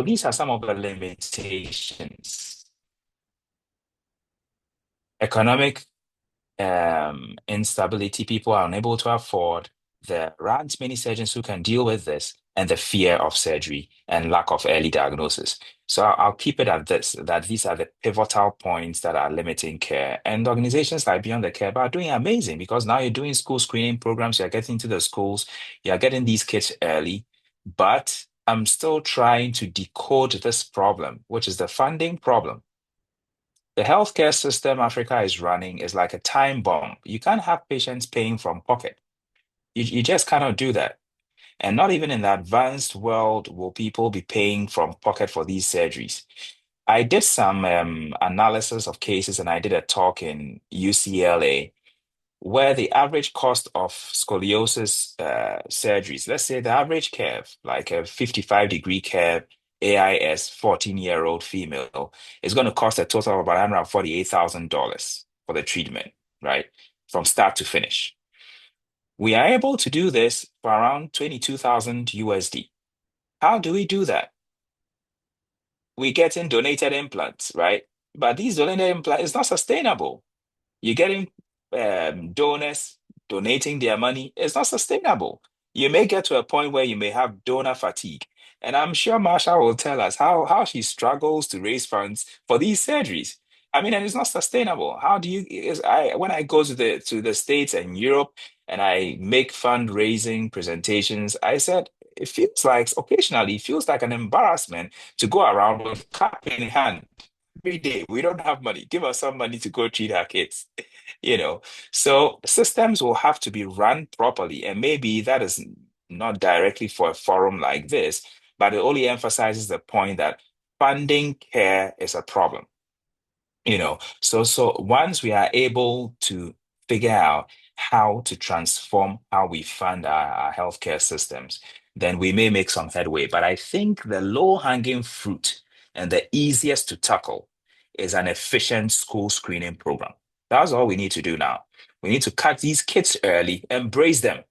these are some of the limitations. Economic instability, people are unable to afford. There aren't many surgeons who can deal with this, and the fear of surgery and lack of early diagnosis. So I'll keep it at this, that these are the pivotal points that are limiting care. And organizations like Beyond the Care are doing amazing because now you're doing school screening programs, you're getting to the schools, you're getting these kids early. But I'm still trying to decode this problem, which is the funding problem. The healthcare system Africa is running is like a time bomb. You can't have patients paying from pocket. You just cannot do that. And not even in the advanced world will people be paying from pocket for these surgeries. I did some analysis of cases and I did a talk in UCLA where the average cost of scoliosis surgeries, let's say the average curve, like a 55-degree curve, AIS 14-year-old female, is going to cost a total of about $148,000 for the treatment, right? From start to finish. We are able to do this for around 22,000 USD. How do we do that? We get in donated implants, right? But these donated implants is not sustainable. You're getting donors donating their money. It's not sustainable. You may get to a point where you may have donor fatigue. And I'm sure Masha will tell us how she struggles to raise funds for these surgeries. I mean, and it's not sustainable. How do you when I go to the States and Europe and I make fundraising presentations, I said it feels like occasionally it feels like an embarrassment to go around with cup in hand every day. We don't have money. Give us some money to go treat our kids. You know, so systems will have to be run properly. And maybe that is not directly for a forum like this, but it only emphasizes the point that funding care is a problem. So once we are able to figure out how to transform how we fund our healthcare systems, then we may make some headway. But I think the low-hanging fruit and the easiest to tackle is an efficient school screening program. That's all we need to do now. We need to catch these kids early, embrace them,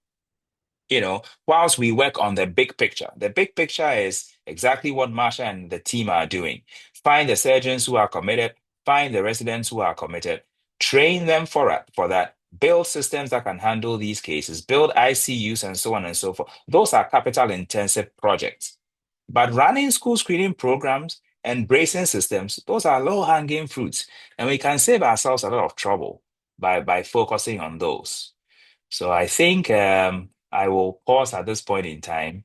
whilst we work on the big picture. The big picture is exactly what Masha and the team are doing. Find the surgeons who are committed, find the residents who are committed, train them for that, build systems that can handle these cases, build ICUs and so on and so forth. Those are capital intensive projects. But running school screening programs and bracing systems, those are low-hanging fruits. And we can save ourselves a lot of trouble by focusing on those. So I think I will pause at this point in time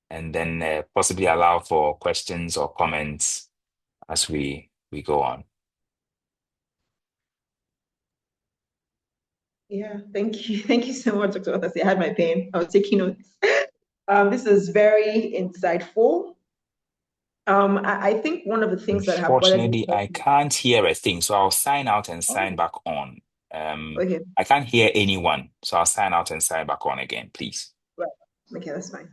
and then possibly allow for questions or comments as we go on. Yeah, thank you. Thank you so much, Dr. Otasi. I had my pen. I was taking notes. This is very insightful. I think one of the things that have bothered me. Unfortunately, I can't hear a thing, so I'll sign out and sign back on. Okay, I can't hear anyone, so I'll sign out and sign back on again, please. right. Okay, that's fine.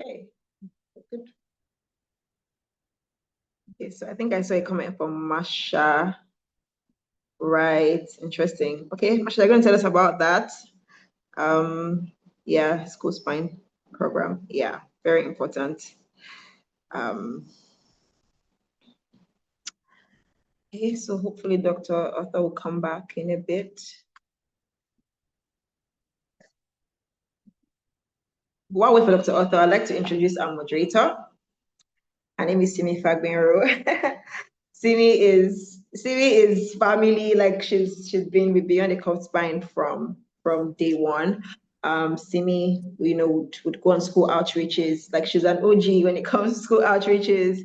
Okay, good. Okay, so I think I saw a comment from Masha. Right, interesting. Okay, Masha, you're going to tell us about that. Yeah, school spine program. Yeah, very important. Okay, so hopefully Dr. Arthur will come back in a bit. While we wait for Dr. Arthur, I'd like to introduce our moderator. Her name is Simi Fagbinro. Simi is family, like she's been with Beyond the Curved Spine from day one. Simi, would go on school outreaches. Like she's an OG when it comes to school outreaches,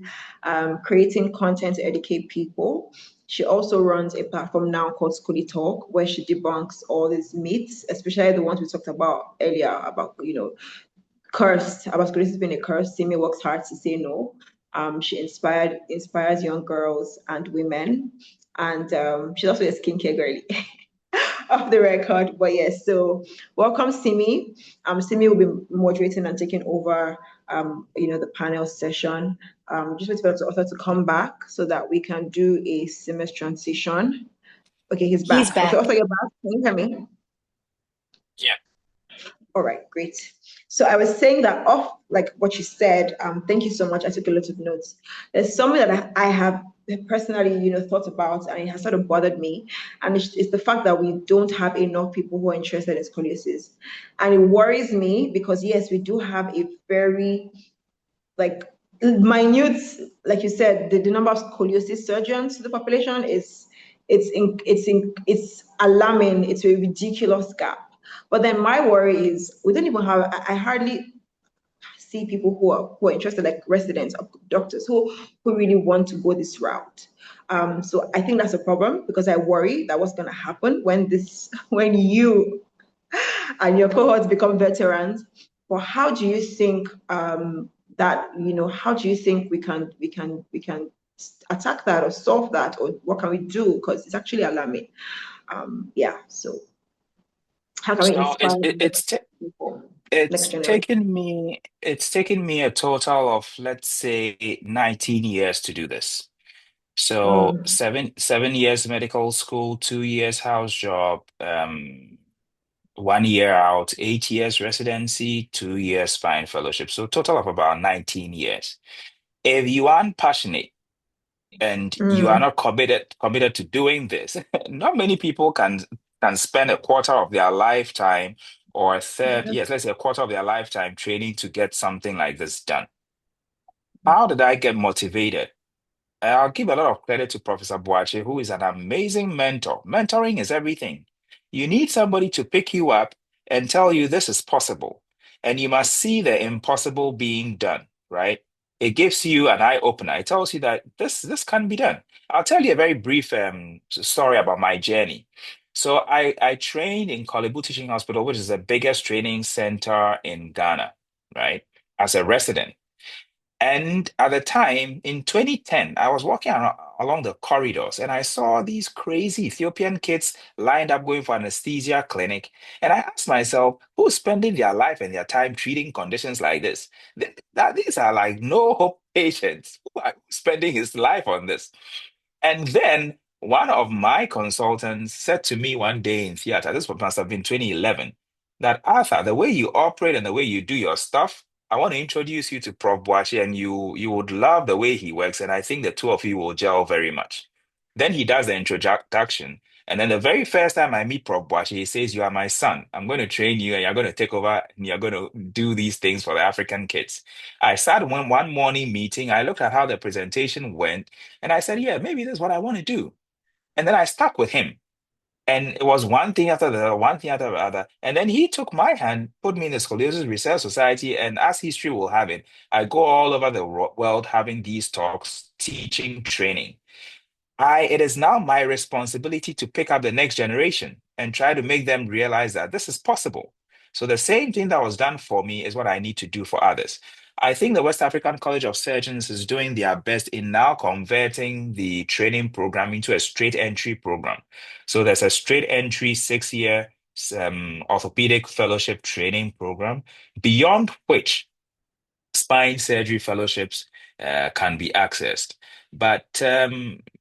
creating content to educate people. She also runs a platform now called ScoliTalk, where she debunks all these myths, especially the ones we talked about earlier about, cursed, about scoliosis being a curse. Simi works hard to say no. She inspires young girls and women, and she's also a skincare girly. Off the record, but yes. So welcome, Simi. Simi will be moderating and taking over, the panel session. Just wait for the author to come back so that we can do a seamless transition. Okay, he's back. Okay, author, you're back. Can you hear me? Yeah. All right, great. So I was saying that off, like what you said, thank you so much. I took a lot of notes. There's something that I have personally, thought about, and it has sort of bothered me. And it's the fact that we don't have enough people who are interested in scoliosis. And it worries me because yes, we do have a very, minute, like you said, the number of scoliosis surgeons to the population it's alarming. It's a ridiculous gap. But then my worry is we don't even have, I hardly see people who are interested, like residents of doctors who really want to go this route. So I think that's a problem because I worry that what's going to happen when you and your cohorts become veterans. But how do you think how do you think we can attack that or solve that, or what can we do? Because it's actually alarming. So how can we So inspire it's people, next it's generation? taken me a total of, let's say, 19 years to do this. So Mm, 7 years medical school, 2 years house job, 1 year out, 8 years residency, 2 years spine fellowship. So total of about 19 years. If you aren't passionate and you are mm, not committed to doing this, not many people can spend a quarter of their lifetime or a third, yeah. yes, let's say a quarter of their lifetime training to get something like this done. How did I get motivated? I'll give a lot of credit to Professor Boache, who is an amazing mentor. Mentoring is everything. You need somebody to pick you up and tell you this is possible. And you must see the impossible being done, right? It gives you an eye opener. It tells you that this can be done. I'll tell you a very brief story about my journey. So I trained in Kolebu Teaching Hospital, which is the biggest training center in Ghana, right? As a resident. And at the time, in 2010, I was walking along the corridors and I saw these crazy Ethiopian kids lined up going for anesthesia clinic. And I asked myself, who's spending their life and their time treating conditions like this? These are like no hope patients. Who's spending his life on this? And then one of my consultants said to me one day in theater, this must have been 2011, that Arthur, the way you operate and the way you do your stuff, I want to introduce you to Prof. Boachi, and you would love the way he works, and I think the two of you will gel very much. Then he does the introduction, and then the very first time I meet Prof. Boachi, he says, "You are my son. I'm going to train you, and you're going to take over, and you're going to do these things for the African kids." I sat one morning meeting. I looked at how the presentation went, and I said, "Yeah, maybe that's what I want to do." And then I stuck with him. And it was one thing after the other, one thing after the other. And then he took my hand, put me in the Scoliosis Research Society, and as history will have it, I go all over the world having these talks, teaching, training. It is now my responsibility to pick up the next generation and try to make them realize that this is possible. So the same thing that was done for me is what I need to do for others. I think the West African College of Surgeons is doing their best in now converting the training program into a straight entry program. So there's a straight entry 6-year orthopedic fellowship training program, beyond which spine surgery fellowships can be accessed. But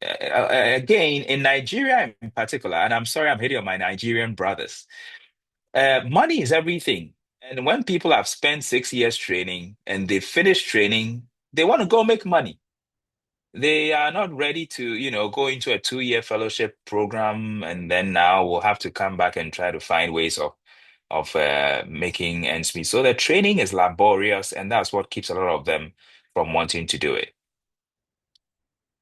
again, in Nigeria in particular, and I'm sorry I'm hitting on my Nigerian brothers, money is everything. And when people have spent 6 years training and they finish training, they want to go make money. They are not ready to, go into a 2-year fellowship program and then now we'll have to come back and try to find ways of making ends meet. So the training is laborious, and that's what keeps a lot of them from wanting to do it.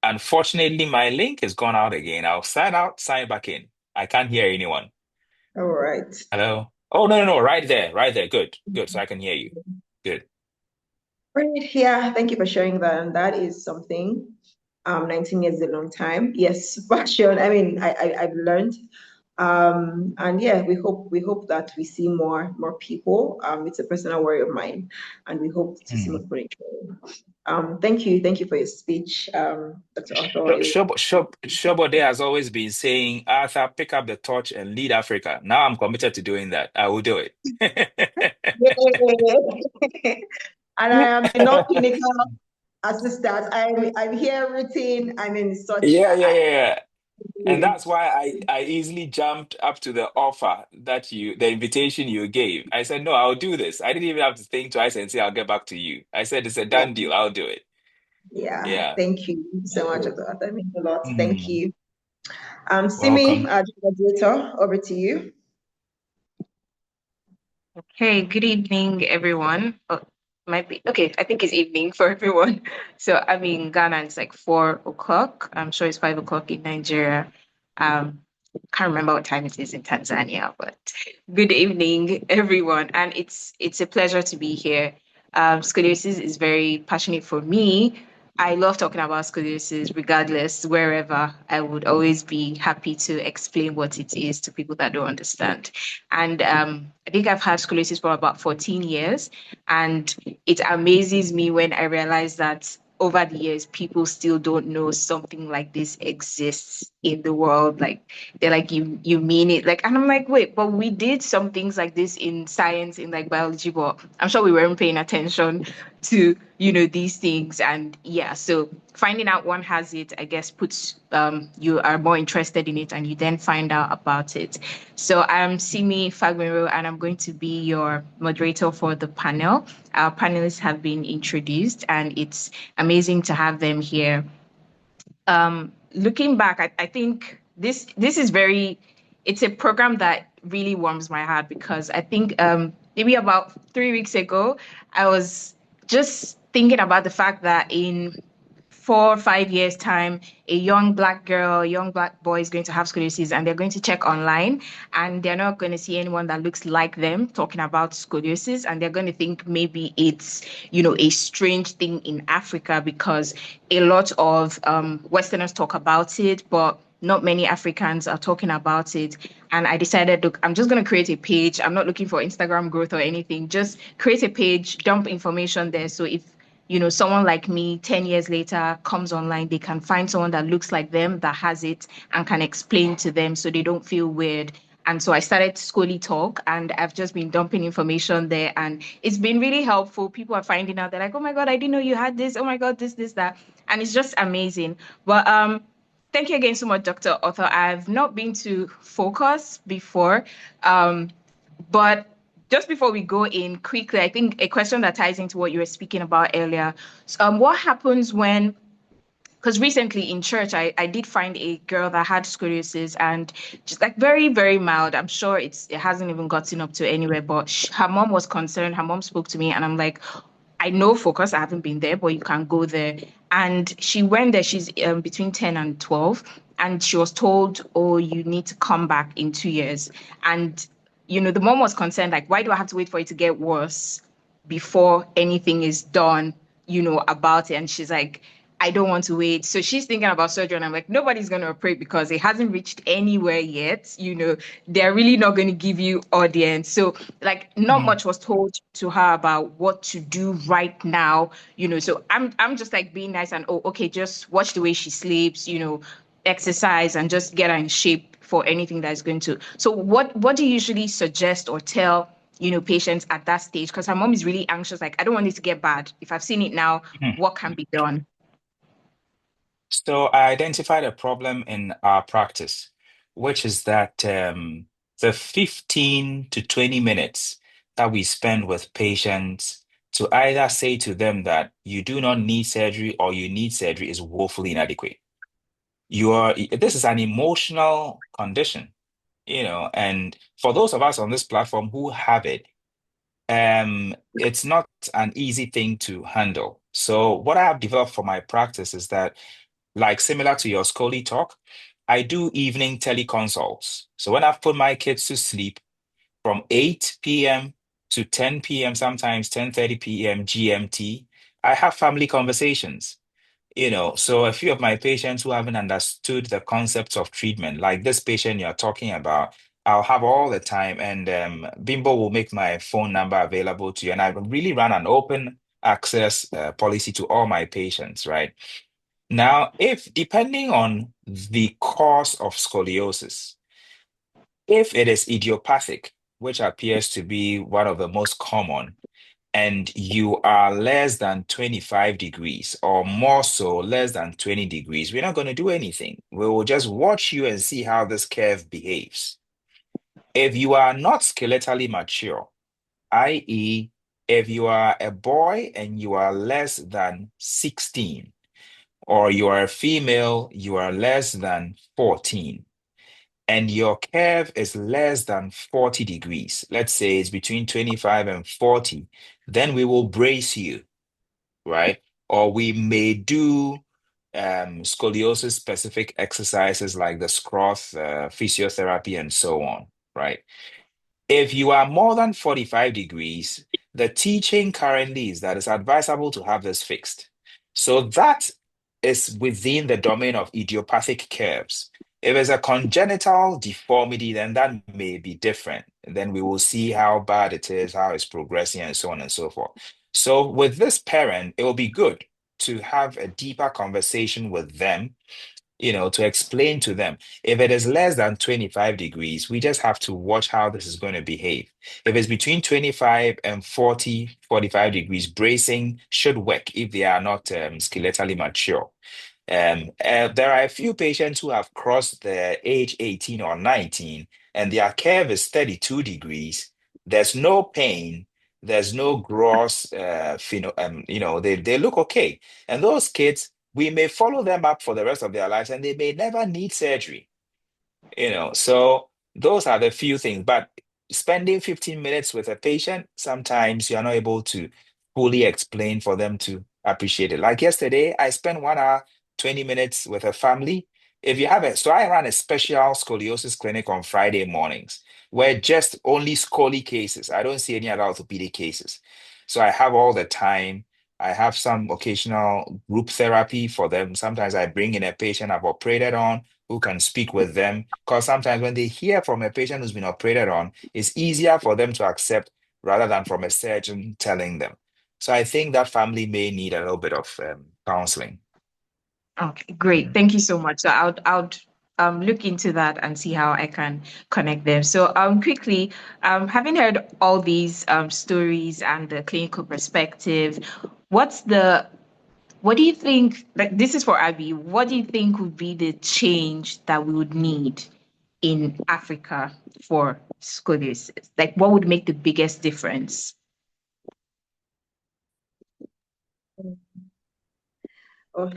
Unfortunately, my link has gone out again. I'll sign out, sign back in. I can't hear anyone. All right. Hello? Oh, no, right there, right there. Good. So I can hear you. Good. Great. Yeah, thank you for sharing that. And that is something. 19 years is a long time. Yes, passion. I mean, I've learned. And yeah, we hope that we see more people. It's a personal worry of mine, and we hope to see more people in training. Thank you for your speech, Dr. Arthur. Shobode has always been saying, Arthur, pick up the torch and lead Africa. Now I'm committed to doing that. I will do it. And I am a non-clinical assistant. I'm here routine. I'm in such. Yeah. And that's why I easily jumped up to the offer the invitation you gave. I said, no, I'll do this. I didn't even have to think twice and say, I'll get back to you. I said, it's a done deal. I'll do it. Yeah. Thank you so much, Dr. Arthur. That means a lot. Thank you. Simi, Moderator, over to you. Okay, good evening, everyone. Might be okay. I think it's evening for everyone. So I'm in Ghana. It's like 4 o'clock. I'm sure it's 5 o'clock in Nigeria. Can't remember what time it is in Tanzania, but good evening, everyone. And it's a pleasure to be here. Scoliosis is very passionate for me. I love talking about scoliosis, regardless, wherever. I would always be happy to explain what it is to people that don't understand. And I think I've had scoliosis for about 14 years. And it amazes me when I realize that over the years, people still don't know something like this exists in the world. Like, they're like, you mean it? Like, and I'm like, wait, but we did some things like this in science, in like biology, but I'm sure we weren't paying attention to, these things. And yeah, so finding out one has it, I guess, puts you are more interested in it and you then find out about it. So I'm Simi Fagbero and I'm going to be your moderator for the panel. Our panelists have been introduced and it's amazing to have them here. Looking back, I think this is it's a program that really warms my heart because I think maybe about 3 weeks ago, I was just thinking about the fact that in 4 or 5 years' time, a young Black girl, a young Black boy is going to have scoliosis and they're going to check online and they're not going to see anyone that looks like them talking about scoliosis. And they're going to think maybe it's, a strange thing in Africa because a lot of Westerners talk about it, but not many Africans are talking about it. And I decided, look, I'm just going to create a page. I'm not looking for Instagram growth or anything. Just create a page, dump information there. So if someone like me 10 years later comes online, they can find someone that looks like them, that has it, and can explain to them so they don't feel weird. And so I started ScoliTalk, and I've just been dumping information there, and it's been really helpful. People are finding out, they're like, oh my God, I didn't know you had this. Oh my God, this, that. And it's just amazing. But thank you again so much, Dr. Author. I've not been to FOCOS before, but just before we go in quickly, I think a question that ties into what you were speaking about earlier. What happens when, because recently in church, I did find a girl that had scoliosis, and just like very, very mild. I'm sure it hasn't even gotten up to anywhere, but her mom was concerned. Her mom spoke to me, and I'm like, I know Focus, I haven't been there, but you can go there. And she went there. She's between 10 and 12. And she was told, oh, you need to come back in 2 years. And, the mom was concerned, like, why do I have to wait for it to get worse before anything is done, about it? And she's like, I don't want to wait. So she's thinking about surgery. And I'm like, nobody's going to operate because it hasn't reached anywhere yet. They're really not going to give you audience. So, like, not much was told to her about what to do right now. So I'm just like being nice and, oh, okay, just watch the way she sleeps, exercise, and just get her in shape for anything that's going to. So what do you usually suggest or tell patients at that stage? Because her mom is really anxious, like, I don't want it to get bad. If I've seen it now, what can be done? So I identified a problem in our practice, which is that the 15 to 20 minutes that we spend with patients to either say to them that you do not need surgery or you need surgery is woefully inadequate. This is an emotional condition, and for those of us on this platform who have it, it's not an easy thing to handle. So what I have developed for my practice is that, like similar to your ScoliTalk, I do evening teleconsults. So when I've put my kids to sleep from 8 p.m. to 10 p.m., sometimes 10:30 p.m. GMT, I have family conversations. So a few of my patients who haven't understood the concepts of treatment, like this patient you're talking about, I'll have all the time, and Bimbo will make my phone number available to you. And I really run an open access policy to all my patients, right? Now, if depending on the cause of scoliosis, if it is idiopathic, which appears to be one of the most common, and you are less than 25 degrees or more so less than 20 degrees, we're not going to do anything. We will just watch you and see how this curve behaves. If you are not skeletally mature, i.e., if you are a boy and you are less than 16, or you are a female, you are less than 14, and your curve is less than 40 degrees, let's say it's between 25 and 40, then we will brace you, right? Or we may do scoliosis specific exercises like the Scroth, physiotherapy, and so on, right? If you are more than 45 degrees, the teaching currently is that it's advisable to have this fixed. So that is within the domain of idiopathic curves. If it's a congenital deformity, then that may be different. Then we will see how bad it is, how it's progressing, and so on and so forth. So with this parent, it will be good to have a deeper conversation with them, to explain to them. If it is less than 25 degrees, we just have to watch how this is going to behave. If it's between 25 and 40, 45 degrees, bracing should work if they are not skeletally mature. There are a few patients who have crossed the age 18 or 19, and their curve is 32 degrees. There's no pain. There's no gross, they look okay. And those kids, we may follow them up for the rest of their lives, and they may never need surgery. So those are the few things. But spending 15 minutes with a patient, sometimes you're not able to fully explain for them to appreciate it. Like yesterday, I spent 1 hour, 20 minutes with a family. So I run a special scoliosis clinic on Friday mornings where just only scoli cases. I don't see any other orthopedic cases. So I have all the time. I have some occasional group therapy for them. Sometimes I bring in a patient I've operated on who can speak with them. Because sometimes when they hear from a patient who's been operated on, it's easier for them to accept rather than from a surgeon telling them. So I think that family may need a little bit of counseling. Okay, great. Thank you so much. So I'll look into that and see how I can connect them. So quickly, having heard all these stories and the clinical perspective, what do you think, like this is for Abby, what do you think would be the change that we would need in Africa for scoliosis? Like what would make the biggest difference? Oh,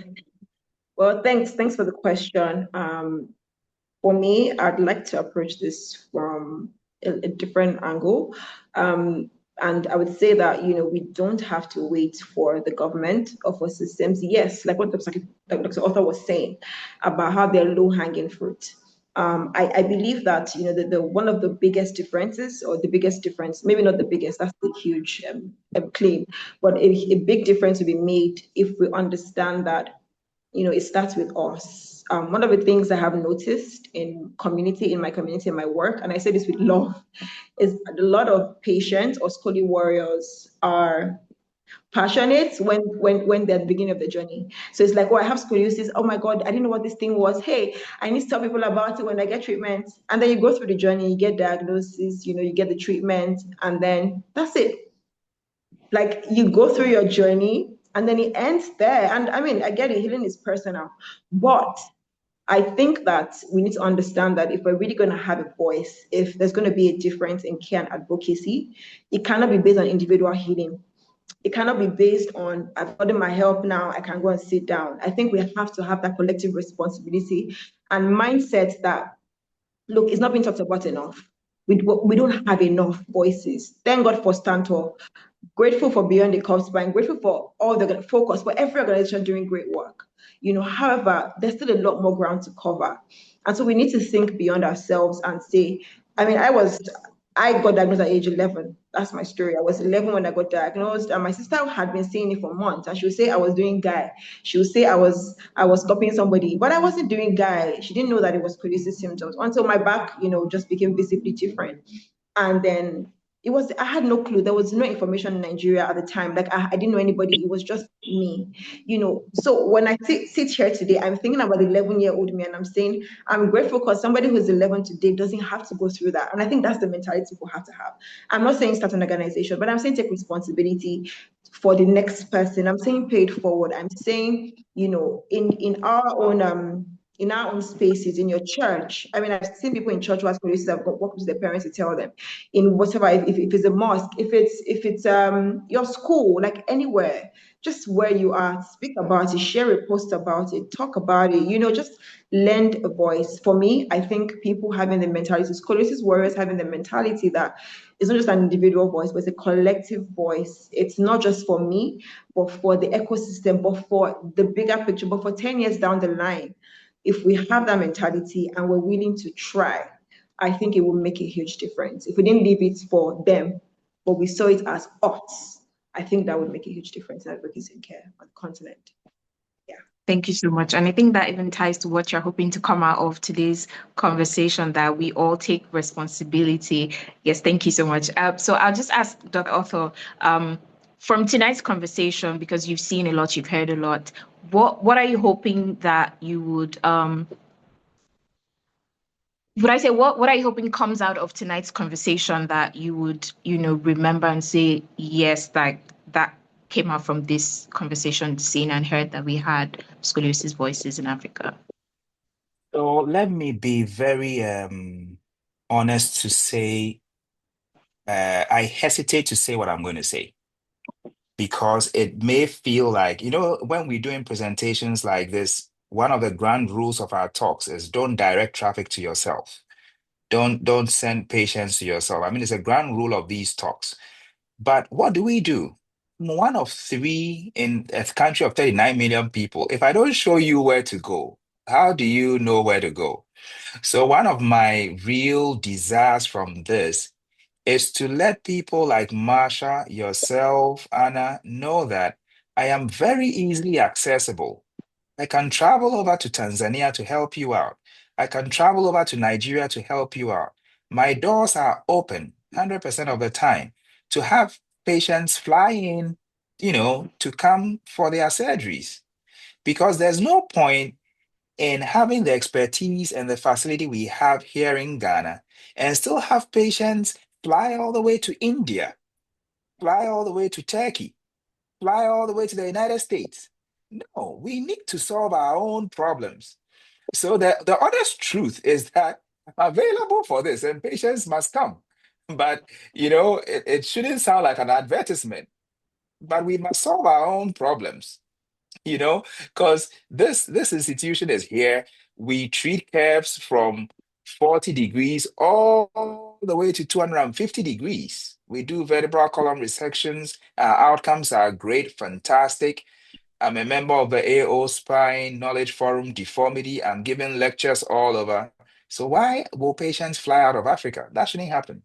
well, thanks for the question. For me, I'd like to approach this from a different angle. And I would say that, we don't have to wait for the government or for systems. Yes, like what Dr. Author was saying about how they're low-hanging fruit. I believe that, the one of the biggest differences, or the biggest difference, maybe not the biggest, that's a huge claim, but a big difference will be made if we understand that it starts with us. One of the things I have noticed in my community, in my work, and I say this with love, is a lot of patients or Scoli warriors are passionate when they're at the beginning of the journey. So it's like, oh, I have scoliosis. Oh my God, I didn't know what this thing was. Hey, I need to tell people about it when I get treatment. And then you go through the journey, you get diagnosis, you get the treatment, and then that's it. Like you go through your journey and then it ends there. And I mean, I get it, healing is personal, but I think that we need to understand that if we're really going to have a voice, if there's going to be a difference in care and advocacy, it cannot be based on individual healing. It cannot be based on, I've gotten my help now, I can go and sit down. I think we have to have that collective responsibility and mindset that, look, it's not being talked about enough. We don't have enough voices. Thank God for Stantor. Grateful for Beyond the Curve Spine, grateful for all the FOCOS, for every organization doing great work. However, there's still a lot more ground to cover. And so we need to think beyond ourselves and say, I mean, I got diagnosed at age 11. That's my story. I was 11 when I got diagnosed, and my sister had been saying it for months. And she would say I was doing guy. She would say I was copying somebody, but I wasn't doing guy. She didn't know that it was scoliosis symptoms until my back, just became visibly different. And then I had no clue. There was no information in Nigeria at the time. Like I didn't know anybody. It was just me, So when I sit here today, I'm thinking about the 11-year-old me and I'm saying, I'm grateful because somebody who's 11 today doesn't have to go through that. And I think that's the mentality people have to have. I'm not saying start an organization, but I'm saying take responsibility for the next person. I'm saying pay it forward. I'm saying, in our own spaces, in your church. I mean, I've seen people in church who have scoliosis have worked with their parents to tell them. In whatever, if it's a mosque, if it's your school, like anywhere, just where you are, speak about it, share a post about it, talk about it, just lend a voice. For me, I think people having the mentality, scoliosis warriors having the mentality that it's not just an individual voice, but it's a collective voice. It's not just for me, but for the ecosystem, but for the bigger picture, but for 10 years down the line. If we have that mentality and we're willing to try, I think it will make a huge difference. If we didn't leave it for them, but we saw it as us, I think that would make a huge difference in advocacy and care on the continent. Yeah. Thank you so much. And I think that even ties to what you're hoping to come out of today's conversation, that we all take responsibility. Yes, thank you so much. So I'll just ask Dr. Otho, from tonight's conversation, because you've seen a lot, you've heard a lot, what are you hoping that you would I say, what are you hoping comes out of tonight's conversation that you would, remember and say, yes, that came out from this conversation, seen and heard that we had scoliosis voices in Africa? So let me be very honest to say, I hesitate to say what I'm going to say because it may feel like, when we're doing presentations like this, one of the grand rules of our talks is don't direct traffic to yourself. Don't send patients to yourself. I mean, it's a grand rule of these talks. But what do we do? One of three in a country of 39 million people. If I don't show you where to go, how do you know where to go? So one of my real desires from this is to let people like Masha, yourself, Anna, know that I am very easily accessible. I can travel over to Tanzania to help you out. I can travel over to Nigeria to help you out. My doors are open 100% of the time to have patients fly in, to come for their surgeries, because there's no point in having the expertise and the facility we have here in Ghana and still have patients fly all the way to India, fly all the way to Turkey, fly all the way to the United States. No, we need to solve our own problems. So the honest truth is that I'm available for this and patients must come. But, it shouldn't sound like an advertisement, but we must solve our own problems, because this institution is here. We treat curves from 40 degrees all the way to 250 degrees. We do vertebral column resections. Our outcomes are great, fantastic. I'm a member of the AO Spine Knowledge Forum Deformity. I'm giving lectures all over. So why will patients fly out of Africa? That shouldn't happen.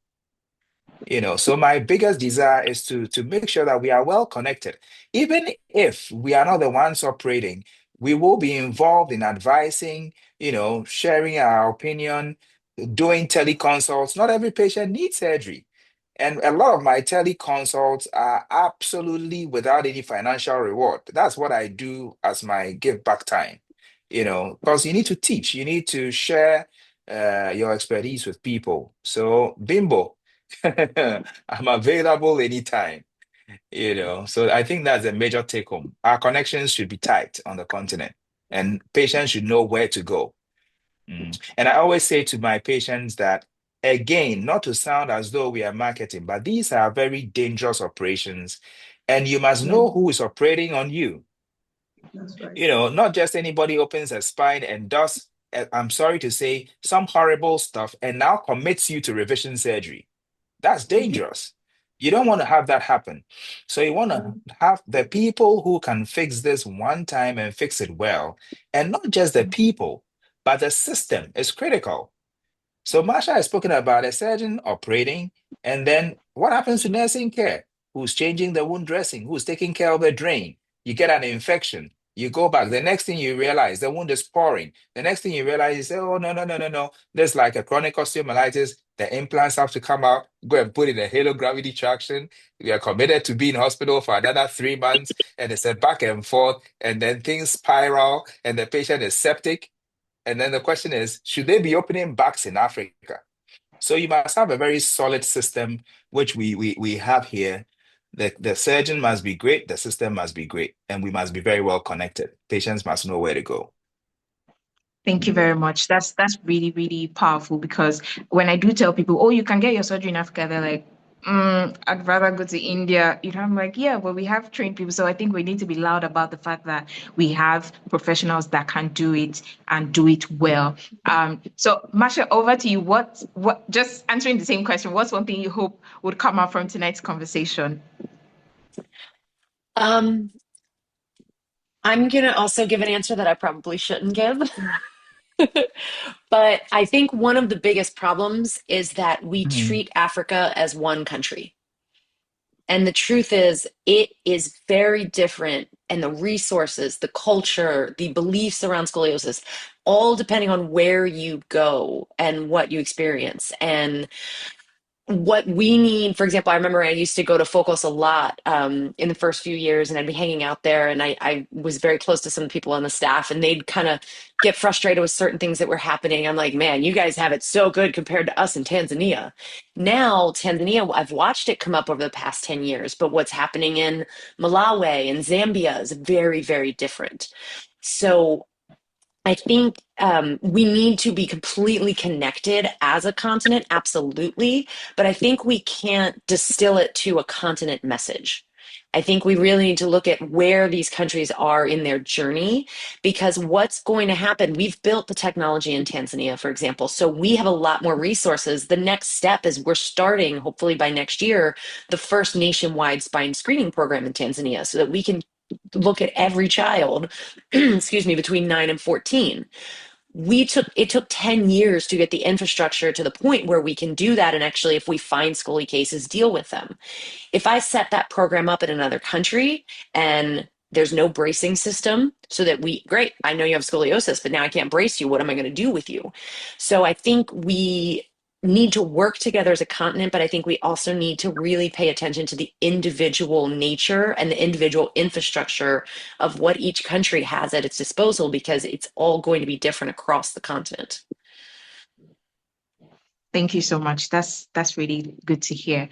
So my biggest desire is to make sure that we are well connected. Even if we are not the ones operating, we will be involved in advising, sharing our opinion, doing teleconsults. Not every patient needs surgery. And a lot of my teleconsults are absolutely without any financial reward. That's what I do as my give back time, because you need to teach, you need to share your expertise with people. So, Bimbo, I'm available anytime, So I think that's a major take home. Our connections should be tight on the continent, and patients should know where to go. And I always say to my patients that, again, not to sound as though we are marketing, but these are very dangerous operations, and you must know who is operating on you. That's right. Not just anybody opens a spine and does, I'm sorry to say, some horrible stuff and now commits you to revision surgery. That's dangerous. You don't want to have that happen. So you want to have the people who can fix this one time and fix it well. And not just the people, but the system is critical. So Masha has spoken about a surgeon operating, and then what happens to nursing care? Who's changing the wound dressing? Who's taking care of the drain? You get an infection. You go back. The next thing you realize, the wound is pouring. The next thing you realize, you say, oh, no, no, no, no, no. There's like a chronic osteomyelitis. The implants have to come out. Go and put in a halo gravity traction. We are committed to be in hospital for another 3 months. And it's a back and forth. And then things spiral and the patient is septic. And then the question is, should they be opening backs in Africa? So you must have a very solid system, which we have here. The surgeon must be great, the system must be great, and we must be very well connected. Patients must know where to go. Thank you very much. That's really, really powerful, because when I do tell people, oh, you can get your surgery in Africa, they're like, I'd rather go to India. I'm like, yeah, well, we have trained people. So I think we need to be loud about the fact that we have professionals that can do it and do it well. So Masha, over to you. What just answering the same question, what's one thing you hope would come up from tonight's conversation? I'm gonna also give an answer that I probably shouldn't give. But I think one of the biggest problems is that we treat Africa as one country. And the truth is, it is very different. And the resources, the culture, the beliefs around scoliosis, all depending on where you go and what you experience. And what we need, for example, I remember I used to go to FOCOS a lot in the first few years, and I'd be hanging out there, and I was very close to some people on the staff, and they'd kind of get frustrated with certain things that were happening. I'm like, man, you guys have it so good compared to us in Tanzania. Now, Tanzania, I've watched it come up over the past 10 years, but what's happening in Malawi and Zambia is very, very different. So I think we need to be completely connected as a continent, absolutely. But I think we can't distill it to a continent message. I think we really need to look at where these countries are in their journey, because what's going to happen, we've built the technology in Tanzania, for example, so we have a lot more resources. The next step is we're starting, hopefully by next year, the first nationwide spine screening program in Tanzania, so that we can look at every child, excuse me, between 9 and 14. It took 10 years to get the infrastructure to the point where we can do that. And actually, if we find scoli cases, deal with them. If I set that program up in another country and there's no bracing system, so that great, I know you have scoliosis, but now I can't brace you. What am I going to do with you? So I think we need to work together as a continent, but I think we also need to really pay attention to the individual nature and the individual infrastructure of what each country has at its disposal, because it's all going to be different across the continent. Thank you so much. That's really good to hear.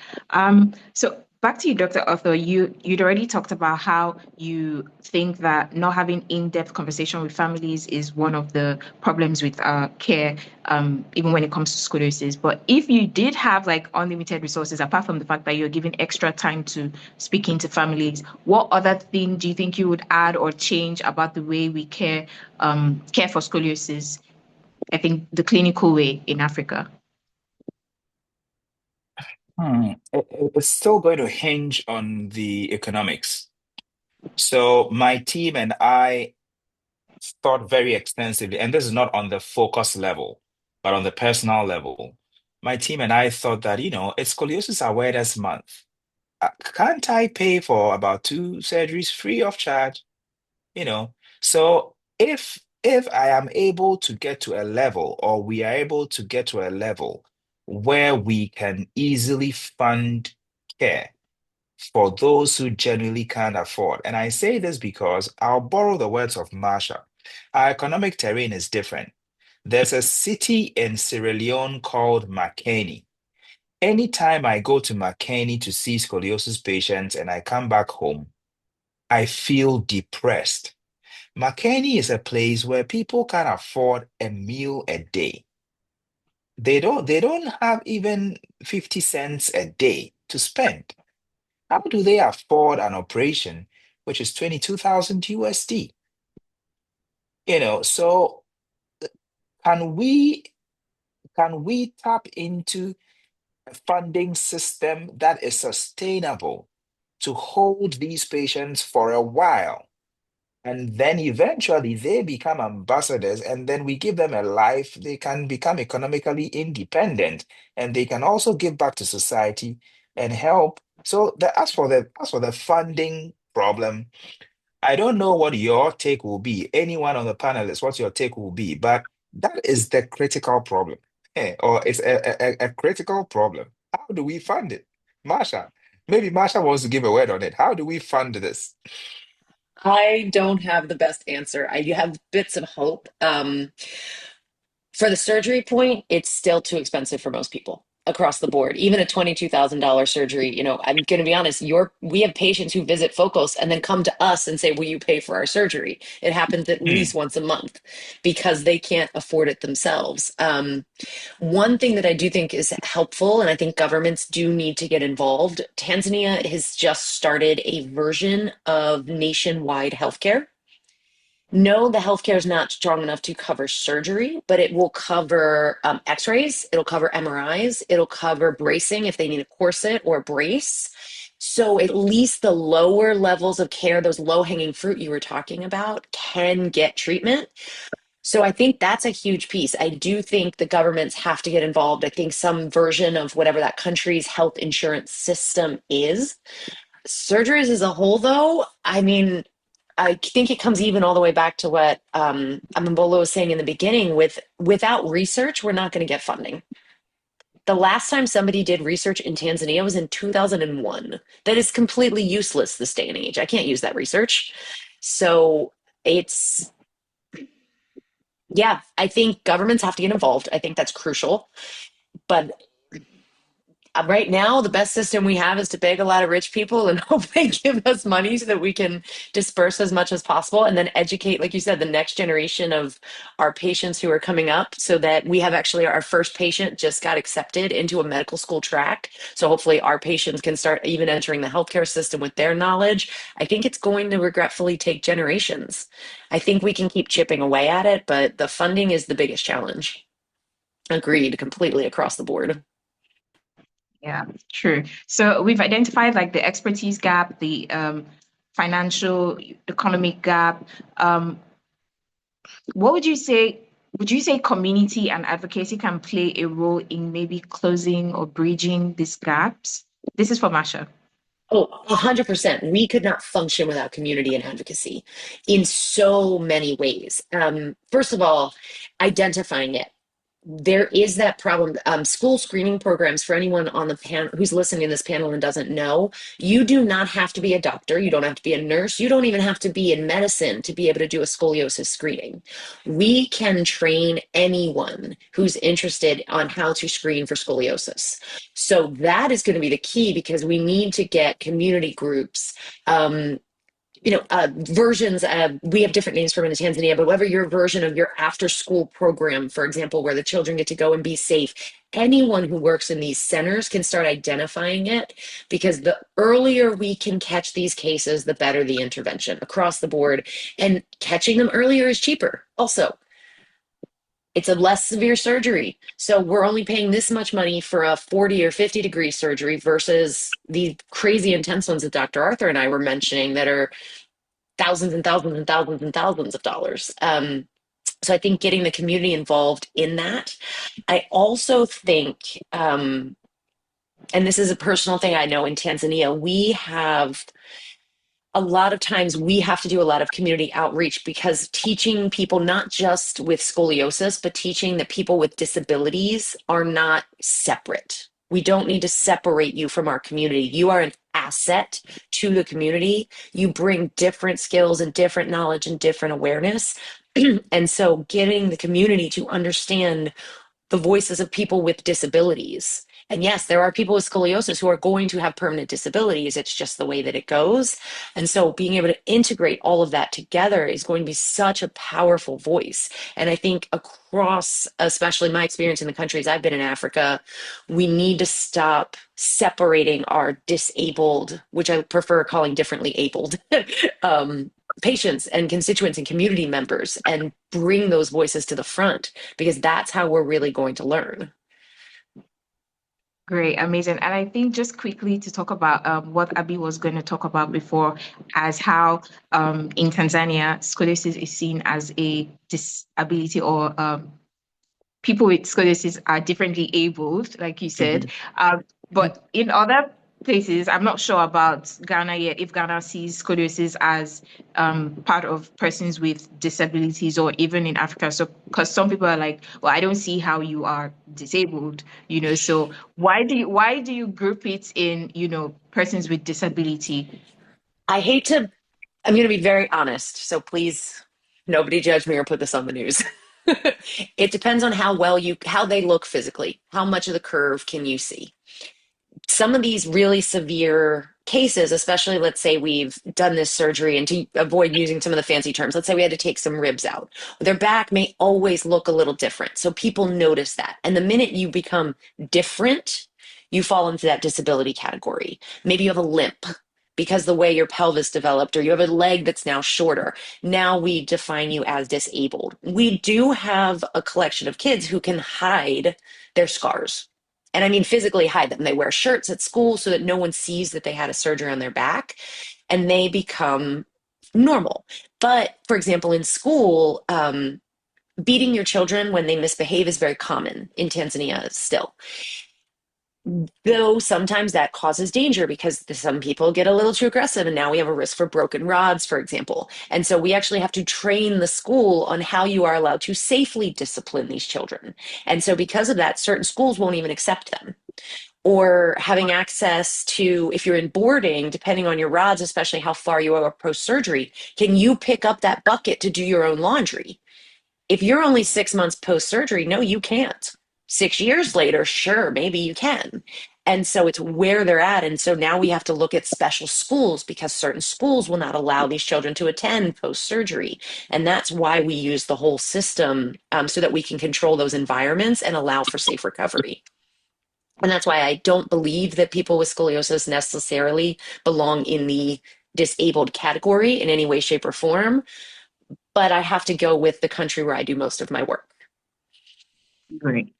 So back to you, Dr. Otho. You'd already talked about how you think that not having in-depth conversation with families is one of the problems with care, even when it comes to scoliosis. But if you did have like unlimited resources, apart from the fact that you're giving extra time to speaking to families, what other thing do you think you would add or change about the way we care for scoliosis? I think the clinical way in Africa. It's still going to hinge on the economics. So my team and I thought very extensively, and this is not on the FOCOS level, but on the personal level. My team and I thought that, it's Scoliosis Awareness Month. Can't I pay for about 2 surgeries free of charge? So if I am able to get to a level, or we are able to get to a level where we can easily fund care for those who genuinely can't afford. And I say this because I'll borrow the words of Masha. Our economic terrain is different. There's a city in Sierra Leone called Makeni. Anytime I go to Makeni to see scoliosis patients and I come back home, I feel depressed. Makeni is a place where people can afford a meal a day. They don't have even 50 cents a day to spend. How do they afford an operation which is 22,000 USD? So can we tap into a funding system that is sustainable to hold these patients for a while? And then eventually they become ambassadors, and then we give them a life. They can become economically independent, and they can also give back to society and help. So as for the funding problem, I don't know what your take will be. Anyone on the panelists, what your take will be, but that is the critical problem. Or it's a critical problem. How do we fund it? Masha, maybe Masha wants to give a word on it. How do we fund this? I don't have the best answer. I have bits of hope. For the surgery point, it's still too expensive for most people across the board. Even a $22,000 surgery, I'm going to be honest, we have patients who visit FOCOS and then come to us and say, will you pay for our surgery? It happens at least once a month because they can't afford it themselves. One thing that I do think is helpful, and I think governments do need to get involved, Tanzania has just started a version of nationwide healthcare. No, the healthcare is not strong enough to cover surgery, but it will cover x-rays, it'll cover MRIs, it'll cover bracing if they need a corset or a brace. So at least the lower levels of care, those low-hanging fruit you were talking about, can get treatment. So I think that's a huge piece. I do think the governments have to get involved. I think some version of whatever that country's health insurance system is. Surgeries as a whole, though, I mean, I think it comes even all the way back to what Abimbola was saying in the beginning. Without research, we're not going to get funding. The last time somebody did research in Tanzania was in 2001. That is completely useless this day and age. I can't use that research. So yeah, I think governments have to get involved. I think that's crucial. But right now, the best system we have is to beg a lot of rich people and hope they give us money so that we can disperse as much as possible and then educate, like you said, the next generation of our patients who are coming up, so that we have actually our first patient just got accepted into a medical school track. So hopefully our patients can start even entering the healthcare system with their knowledge. I think it's going to regretfully take generations. I think we can keep chipping away at it, but the funding is the biggest challenge. Agreed, completely across the board. Yeah, true. So we've identified like the expertise gap, the financial economic gap. What would you say? Would you say community and advocacy can play a role in maybe closing or bridging these gaps? This is for Masha. Oh, 100%. We could not function without community and advocacy in so many ways. First of all, identifying it. there is that problem. School screening programs, for anyone on the panel who's listening to this panel and doesn't know, you do not have to be a doctor. You don't have to be a nurse. You don't even have to be in medicine to be able to do a scoliosis screening. We can train anyone who's interested on how to screen for scoliosis. So that is going to be the key, because we need to get community groups, versions of, we have different names for them in Tanzania, but whatever your version of your after school program, for example, where the children get to go and be safe, anyone who works in these centers can start identifying it, because the earlier we can catch these cases, the better the intervention across the board. And catching them earlier is cheaper. Also, it's a less severe surgery. So we're only paying this much money for a 40 or 50 degree surgery versus the crazy intense ones that Dr. Arthur and I were mentioning that are thousands and thousands and thousands and thousands of dollars. So I think getting the community involved in that. I also think, and this is a personal thing I know in Tanzania, we have a lot of times we have to do a lot of community outreach, because teaching people not just with scoliosis, but teaching that people with disabilities are not separate. We don't need to separate you from our community. You are an asset to the community. You bring different skills and different knowledge and different awareness. And so getting the community to understand the voices of people with disabilities. And yes, there are people with scoliosis who are going to have permanent disabilities. It's just the way that it goes. And so being able to integrate all of that together is going to be such a powerful voice. And I think across, especially my experience in the countries I've been in Africa, we need to stop separating our disabled, which I prefer calling differently abled, patients and constituents and community members, and bring those voices to the front, because that's how we're really going to learn. Great, amazing. And I think just quickly to talk about what Abby was going to talk about before, as how in Tanzania, scoliosis is seen as a disability, or people with scoliosis are differently abled, like you said. But in other places, I'm not sure about Ghana yet, if Ghana sees scoliosis as part of persons with disabilities, or even in Africa. So, because some people are like, well, I don't see how you are disabled, so why do you group it in, persons with disability? I'm going to be very honest. So please, nobody judge me or put this on the news. It depends on how they look physically. How much of the curve can you see? Some of these really severe cases, especially, let's say we've done this surgery, and to avoid using some of the fancy terms, let's say we had to take some ribs out. Their back may always look a little different. So people notice that. And the minute you become different, you fall into that disability category. Maybe you have a limp because the way your pelvis developed, or you have a leg that's now shorter. Now we define you as disabled. We do have a collection of kids who can hide their scars. And I mean physically hide them. They wear shirts at school so that no one sees that they had a surgery on their back, and they become normal. But for example, in school, beating your children when they misbehave is very common in Tanzania still. Though sometimes that causes danger, because some people get a little too aggressive, and now we have a risk for broken rods, for example. And so we actually have to train the school on how you are allowed to safely discipline these children. And so because of that, certain schools won't even accept them. Or having access to, if you're in boarding, depending on your rods, especially how far you are post-surgery, can you pick up that bucket to do your own laundry? If you're only 6 months post-surgery, no, you can't. 6 years later, sure, maybe you can. And so it's where they're at. And so now we have to look at special schools, because certain schools will not allow these children to attend post-surgery. And that's why we use the whole system, so that we can control those environments and allow for safe recovery. And that's why I don't believe that people with scoliosis necessarily belong in the disabled category in any way, shape, or form. But I have to go with the country where I do most of my work. Great.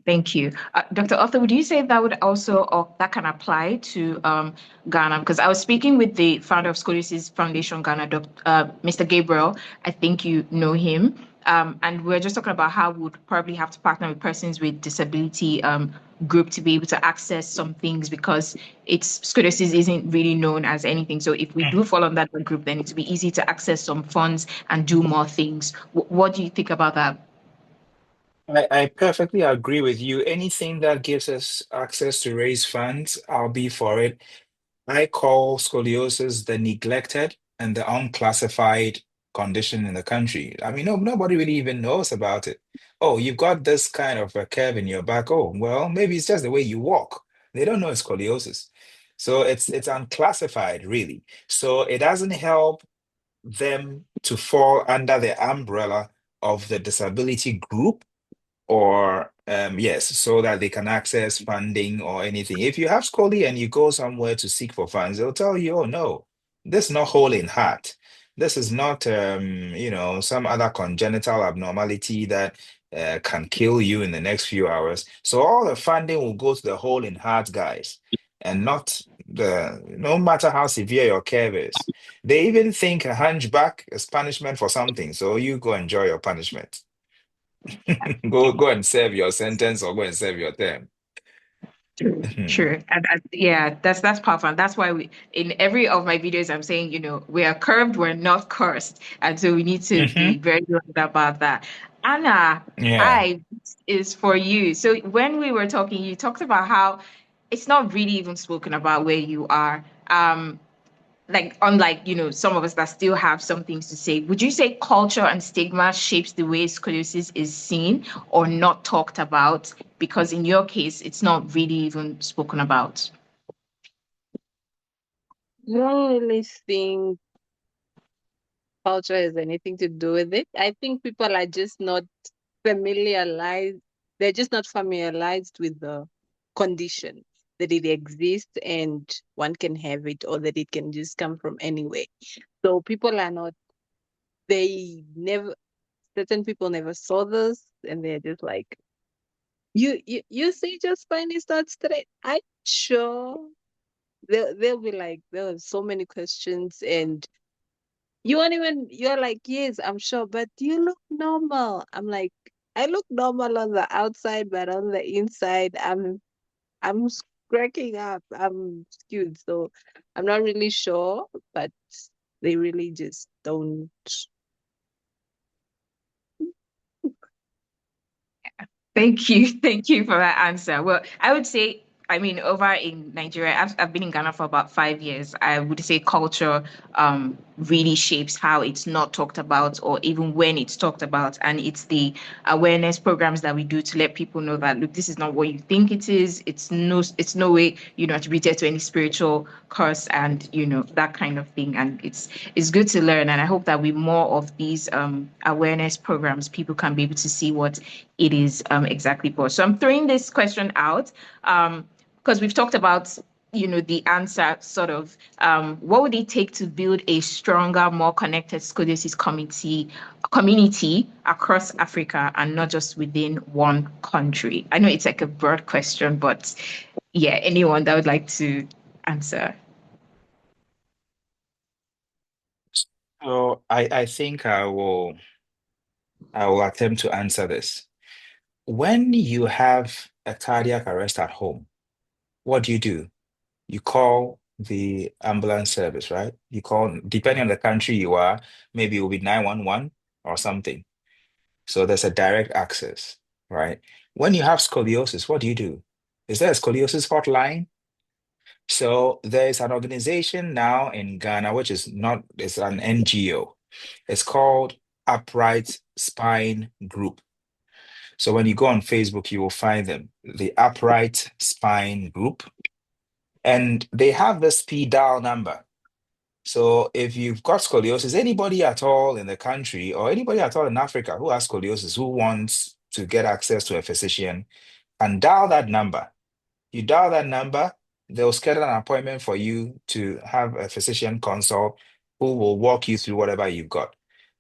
Thank you. Dr. Arthur, would you say that would also, or that can apply to Ghana? Because I was speaking with the founder of Scoliosis Foundation Ghana, Mr. Gabriel. I think you know him. And we're just talking about how we would probably have to partner with persons with disability group to be able to access some things, because scoliosis isn't really known as anything. So if we do fall on that group, then it would be easy to access some funds and do more things. What do you think about that? I perfectly agree with you. Anything that gives us access to raise funds, I'll be for it. I call scoliosis the neglected and the unclassified condition in the country. I mean, nobody really even knows about it. Oh, you've got this kind of a curve in your back. Oh, well, maybe it's just the way you walk. They don't know it's scoliosis. So it's unclassified, really. So it doesn't help them to fall under the umbrella of the disability group or yes, so that they can access funding or anything. If you have Scoli and you go somewhere to seek for funds, they'll tell you, oh no, this is not whole in heart. This is not some other congenital abnormality that can kill you in the next few hours. So all the funding will go to the whole in heart guys and not the no matter how severe your curve is. They even think a hunchback is punishment for something. So you go enjoy your punishment. Go and serve your sentence or go and serve your term. True, true. And yeah, that's powerful. And that's why we in every of my videos I'm saying, we are curved, we're not cursed. And so we need to be Hmm. very good about that. Anna, Yeah. hi, this is for you. So when we were talking, you talked about how it's not really even spoken about where you are. Like unlike some of us that still have some things to say, would you say culture and stigma shapes the way scoliosis is seen or not talked about, because in your case it's not really even spoken about? I don't really think culture has anything to do with it. I think people are just not familiarized. They're just not familiarized with the condition that it exists and one can have it, or that it can just come from anywhere. So people are not, they never, certain people never saw this and they're just like, you see your spine is not straight. I'm sure they'll be like, there are so many questions, and you're like, yes, I'm sure, but you look normal. I'm like, I look normal on the outside, but on the inside, I'm cracking up. I'm skewed. So I'm not really sure, but they really just don't. Thank you. Thank you for that answer. Well, I would say, I mean, over in Nigeria, I've been in Ghana for about 5 years. I would say culture really shapes how it's not talked about, or even when it's talked about. And it's the awareness programs that we do to let people know that, look, this is not what you think it is. It's no way, attributed to any spiritual curse and, that kind of thing. And it's good to learn. And I hope that with more of these awareness programs, people can be able to see what it is exactly for. So I'm throwing this question out because we've talked about, the answer sort of, what would it take to build a stronger, more connected scoliosis community across Africa and not just within one country? I know it's like a broad question, but yeah, anyone that would like to answer. So I think I will attempt to answer this. When you have a cardiac arrest at home, what do? You call the ambulance service, right? You call, depending on the country you are, maybe it will be 911 or something. So there's a direct access, right? When you have scoliosis, what do? Is there a scoliosis hotline? So there's an organization now in Ghana, which is not, it's an NGO. It's called Upright Spine Group. So when you go on Facebook, you will find them, the Upright Spine Group, and they have the speed dial number. So if you've got scoliosis, anybody at all in the country or anybody at all in Africa who has scoliosis, who wants to get access to a physician, and dial that number. You dial that number, they'll schedule an appointment for you to have a physician consult who will walk you through whatever you've got.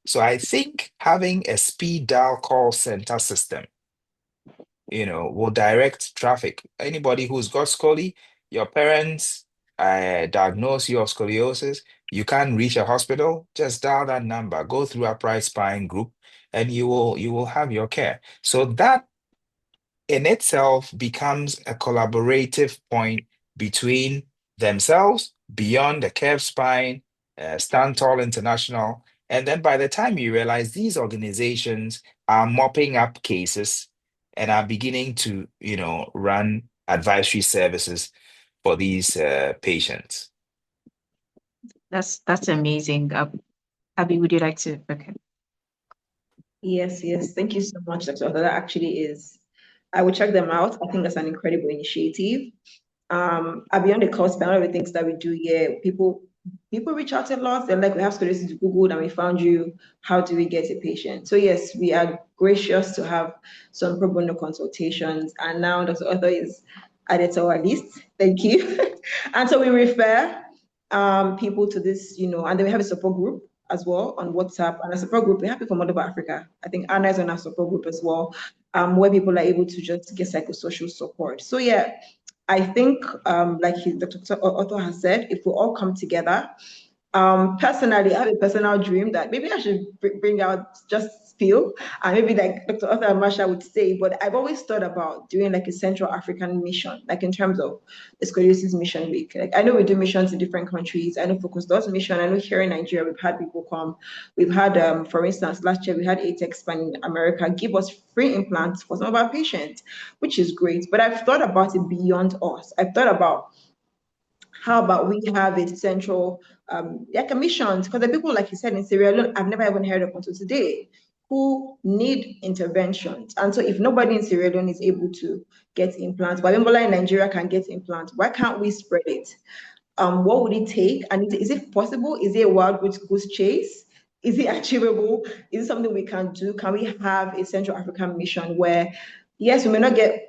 So I think having a speed dial call center system, will direct traffic. Anybody who's got scoli, your parents diagnose you of scoliosis, you can't reach a hospital, just dial that number, go through a Upright Spine Group, and you will have your care. So that in itself becomes a collaborative point between themselves, beyond the curved spine, Stand Tall International. And then by the time you realize these organizations are mopping up cases, and are beginning to, run advisory services for these patients. That's amazing. Abby, would you like to? Okay. Yes, yes. Thank you so much, Dr. Otto. That actually is, I will check them out. I think that's an incredible initiative. Beyond the cost, one of the things that we do here, people reach out a lot. They're like, we have scoliosis Googled and we found you. How do we get a patient? So yes, we are gracious to have some pro bono consultations. And now Dr. Otto is added to our list. Thank you. And so we refer people to this, and then we have a support group as well on WhatsApp. And a support group, we have people from all over Africa. I think Anna is on our support group as well, where people are able to just get psychosocial support. So yeah, I think, like Dr. Otto has said, if we all come together, personally, I have a personal dream that maybe I should bring out just spill, and maybe like Dr. Otto and Masha would say, but I've always thought about doing like a Central African mission, like in terms of the Scoliosis Mission Week. Like I know we do missions in different countries. I know FOCOS does mission. I know here in Nigeria, we've had people come. We've had, for instance, last year we had ATEXPAN in America give us free implants for some of our patients, which is great. But I've thought about it beyond us. I've thought about how about we have a central, like a mission, because the people, like you said, in Sierra Leone, I've never even heard of until today, who need interventions. And so if nobody in Sierra Leone is able to get implants, but Abimbola in Nigeria can get implants, why can't we spread it? What would it take? And is it possible? Is it a wild goose chase? Is it achievable? Is it something we can do? Can we have a Central African mission where, yes, we may not get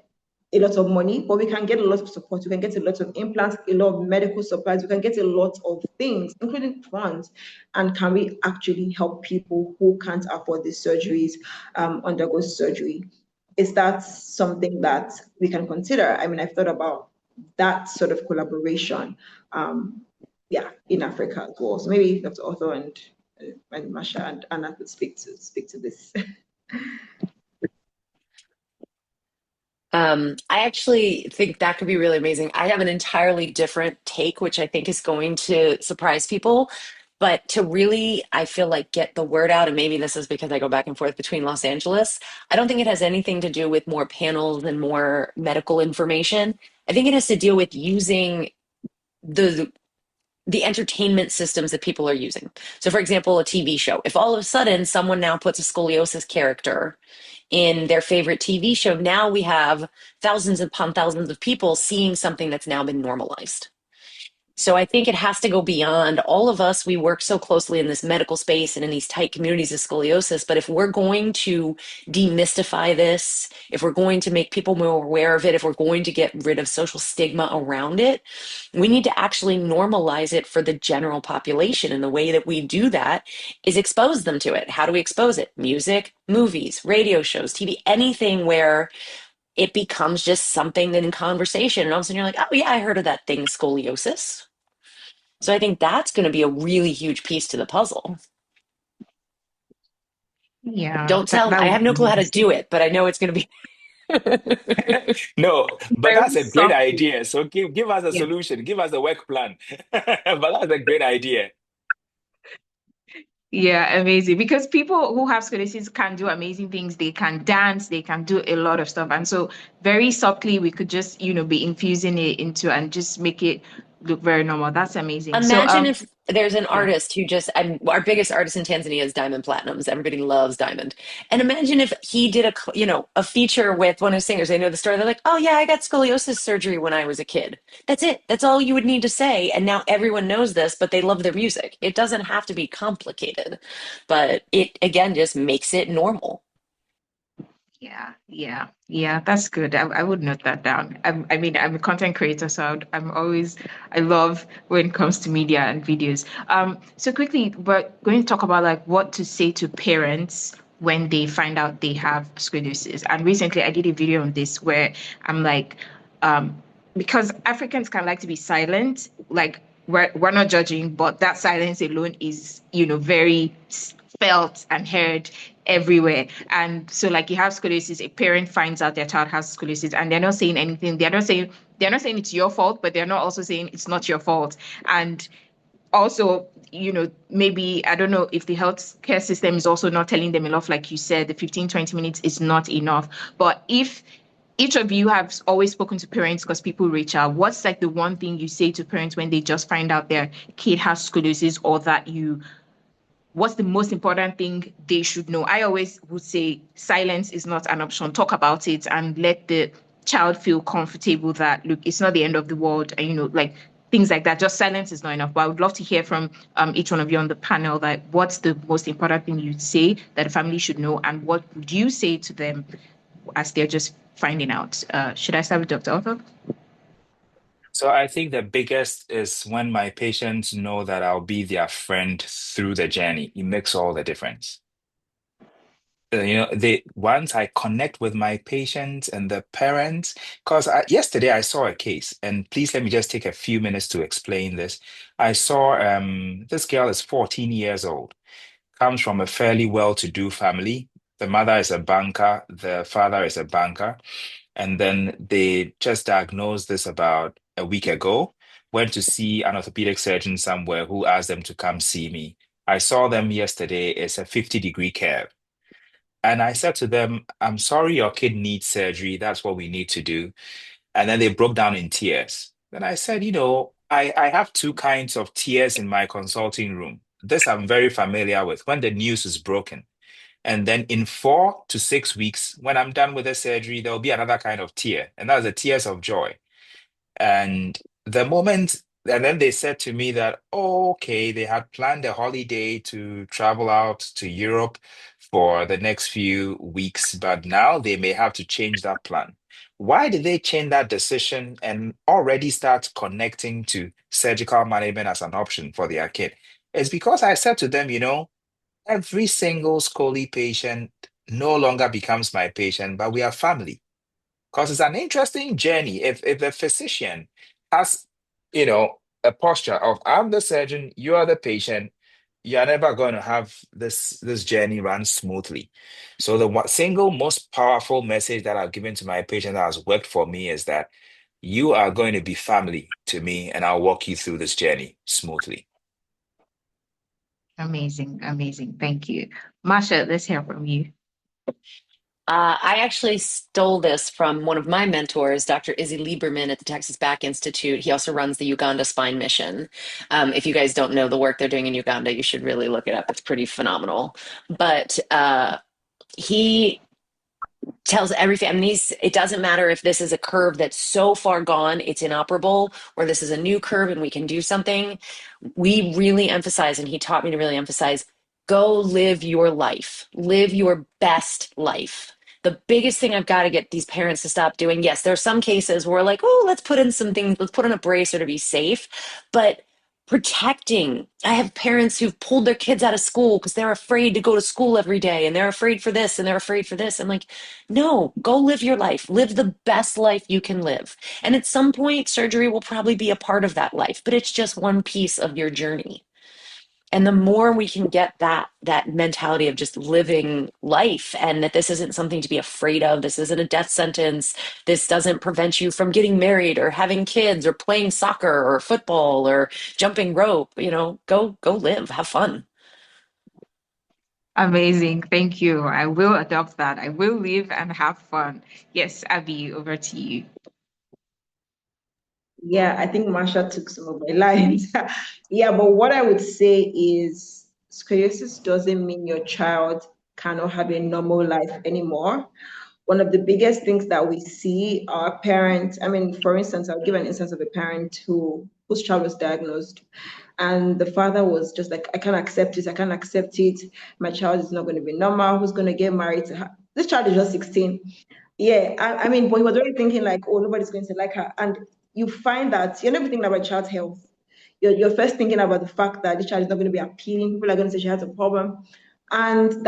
a lot of money, but we can get a lot of support. We can get a lot of implants, a lot of medical supplies. We can get a lot of things, including funds. And can we actually help people who can't afford these surgeries undergo surgery? Is that something that we can consider? I mean, I've thought about that sort of collaboration, in Africa as well. So maybe Dr. Otto and Masha and Anna could speak to this. I actually think that could be really amazing. I have an entirely different take, which I think is going to surprise people. But to really, I feel like get the word out, and maybe this is because I go back and forth between Los Angeles. I don't think it has anything to do with more panels and more medical information. I think it has to deal with using the entertainment systems that people are using. So, for example, a TV show. If all of a sudden someone now puts a scoliosis character in their favorite TV show, now we have thousands upon thousands of people seeing something that's now been normalized. So I think it has to go beyond all of us. We work so closely in this medical space and in these tight communities of scoliosis. But if we're going to demystify this, if we're going to make people more aware of it, if we're going to get rid of social stigma around it, we need to actually normalize it for the general population. And the way that we do that is expose them to it. How do we expose it? Music, movies, radio shows, TV, anything where it becomes just something that in conversation. And all of a sudden you're like, oh yeah, I heard of that thing, scoliosis. So I think that's going to be a really huge piece to the puzzle. Yeah, Don't tell, I have no clue how to do it, but I know it's going to be. No, but that's a great something. idea. So give us a Yeah. solution, give us a work plan. But that's a great idea. Yeah, amazing. Because people who have scoliosis can do amazing things. They can dance, they can do a lot of stuff. And so very subtly, we could just, be infusing it into and just make it look very normal. That's amazing. Imagine if there's an yeah. artist who our biggest artist in Tanzania is Diamond Platinums. Everybody loves Diamond. And imagine if he did a feature with one of his singers. They know the story. They're like, oh yeah, I got scoliosis surgery when I was a kid. That's it. That's all you would need to say. And now everyone knows this, but they love their music. It doesn't have to be complicated, but it again just makes it normal. Yeah, that's good. I would note that down. I'm a content creator, so I love when it comes to media and videos. So quickly, we're going to talk about like what to say to parents when they find out they have scoliosis. And recently I did a video on this where I'm like, because Africans can like to be silent, like we're not judging, but that silence alone is, very felt and heard everywhere. And so like you have scoliosis, a parent finds out their child has scoliosis and they're not saying anything. They're not saying it's your fault, but they're not also saying it's not your fault. And also, maybe, I don't know if the healthcare system is also not telling them enough, like you said, the 15, 20 minutes is not enough. But if each of you have always spoken to parents because people reach out, what's like the one thing you say to parents when they just find out their kid has scoliosis, or that what's the most important thing they should know? I always would say silence is not an option. Talk about it and let the child feel comfortable that, look, it's not the end of the world. And, like things like that. Just silence is not enough. But I would love to hear from each one of you on the panel, that what's the most important thing you'd say that a family should know, and what would you say to them as they're just finding out? Should I start with Dr. Otto? So I think the biggest is when my patients know that I'll be their friend through the journey. It makes all the difference. They once I connect with my patients and the parents, because yesterday I saw a case, and please let me just take a few minutes to explain this. I saw this girl is 14 years old, comes from a fairly well-to-do family. The mother is a banker, the father is a banker. And then they just diagnosed this about a week ago. Went to see an orthopedic surgeon somewhere who asked them to come see me. I saw them yesterday. It's a 50-degree curve. And I said to them, I'm sorry your kid needs surgery. That's what we need to do. And then they broke down in tears. Then I said, I have two kinds of tears in my consulting room. This I'm very familiar with, when the news is broken. And then in 4 to 6 weeks, when I'm done with the surgery, there'll be another kind of tear, and that's the tears of joy. And and then they said to me that, oh, okay, they had planned a holiday to travel out to Europe for the next few weeks, but now they may have to change that plan. Why did they change that decision and already start connecting to surgical management as an option for their kid? It's because I said to them, every single Scoli patient no longer becomes my patient, but we are family. Because it's an interesting journey. If a physician has, a posture of I'm the surgeon, you are the patient, you're never going to have this journey run smoothly. So the single most powerful message that I've given to my patient that has worked for me is that you are going to be family to me, and I'll walk you through this journey smoothly. Amazing, amazing. Thank you. Masha, let's hear from you. I actually stole this from one of my mentors, Dr. Izzy Lieberman at the Texas Back Institute. He also runs the Uganda Spine Mission. If you guys don't know the work they're doing in Uganda, you should really look it up. It's pretty phenomenal. But he tells every family, it doesn't matter if this is a curve that's so far gone, it's inoperable, or this is a new curve and we can do something. We really emphasize, and he taught me to really emphasize, go live your life, live your best life. The biggest thing I've got to get these parents to stop doing, yes, there are some cases where we're like, oh, let's put in some things, let's put in a bracer to be safe. But protecting, I have parents who've pulled their kids out of school because they're afraid to go to school every day, and they're afraid for this and they're afraid for this. I'm like, no, go live your life, live the best life you can live. And at some point, surgery will probably be a part of that life, but it's just one piece of your journey. And the more we can get that mentality of just living life, and that this isn't something to be afraid of, this isn't a death sentence, this doesn't prevent you from getting married or having kids or playing soccer or football or jumping rope, go live, have fun. Amazing. Thank you. I will adopt that. I will live and have fun. Yes, Abby, over to you. Yeah, I think Masha took some of my lines. Yeah, but what I would say is scoliosis doesn't mean your child cannot have a normal life anymore. One of the biggest things that we see are parents. I mean, for instance, I'll give an instance of a parent whose child was diagnosed, and the father was just like, I can't accept it. I can't accept it. My child is not going to be normal. Who's going to get married to her? This child is just 16. Yeah, I mean, but he was already thinking like, oh, nobody's going to like her. And you find that you're never thinking about child's health. You're first thinking about the fact that the child is not going to be appealing. People are going to say she has a problem. And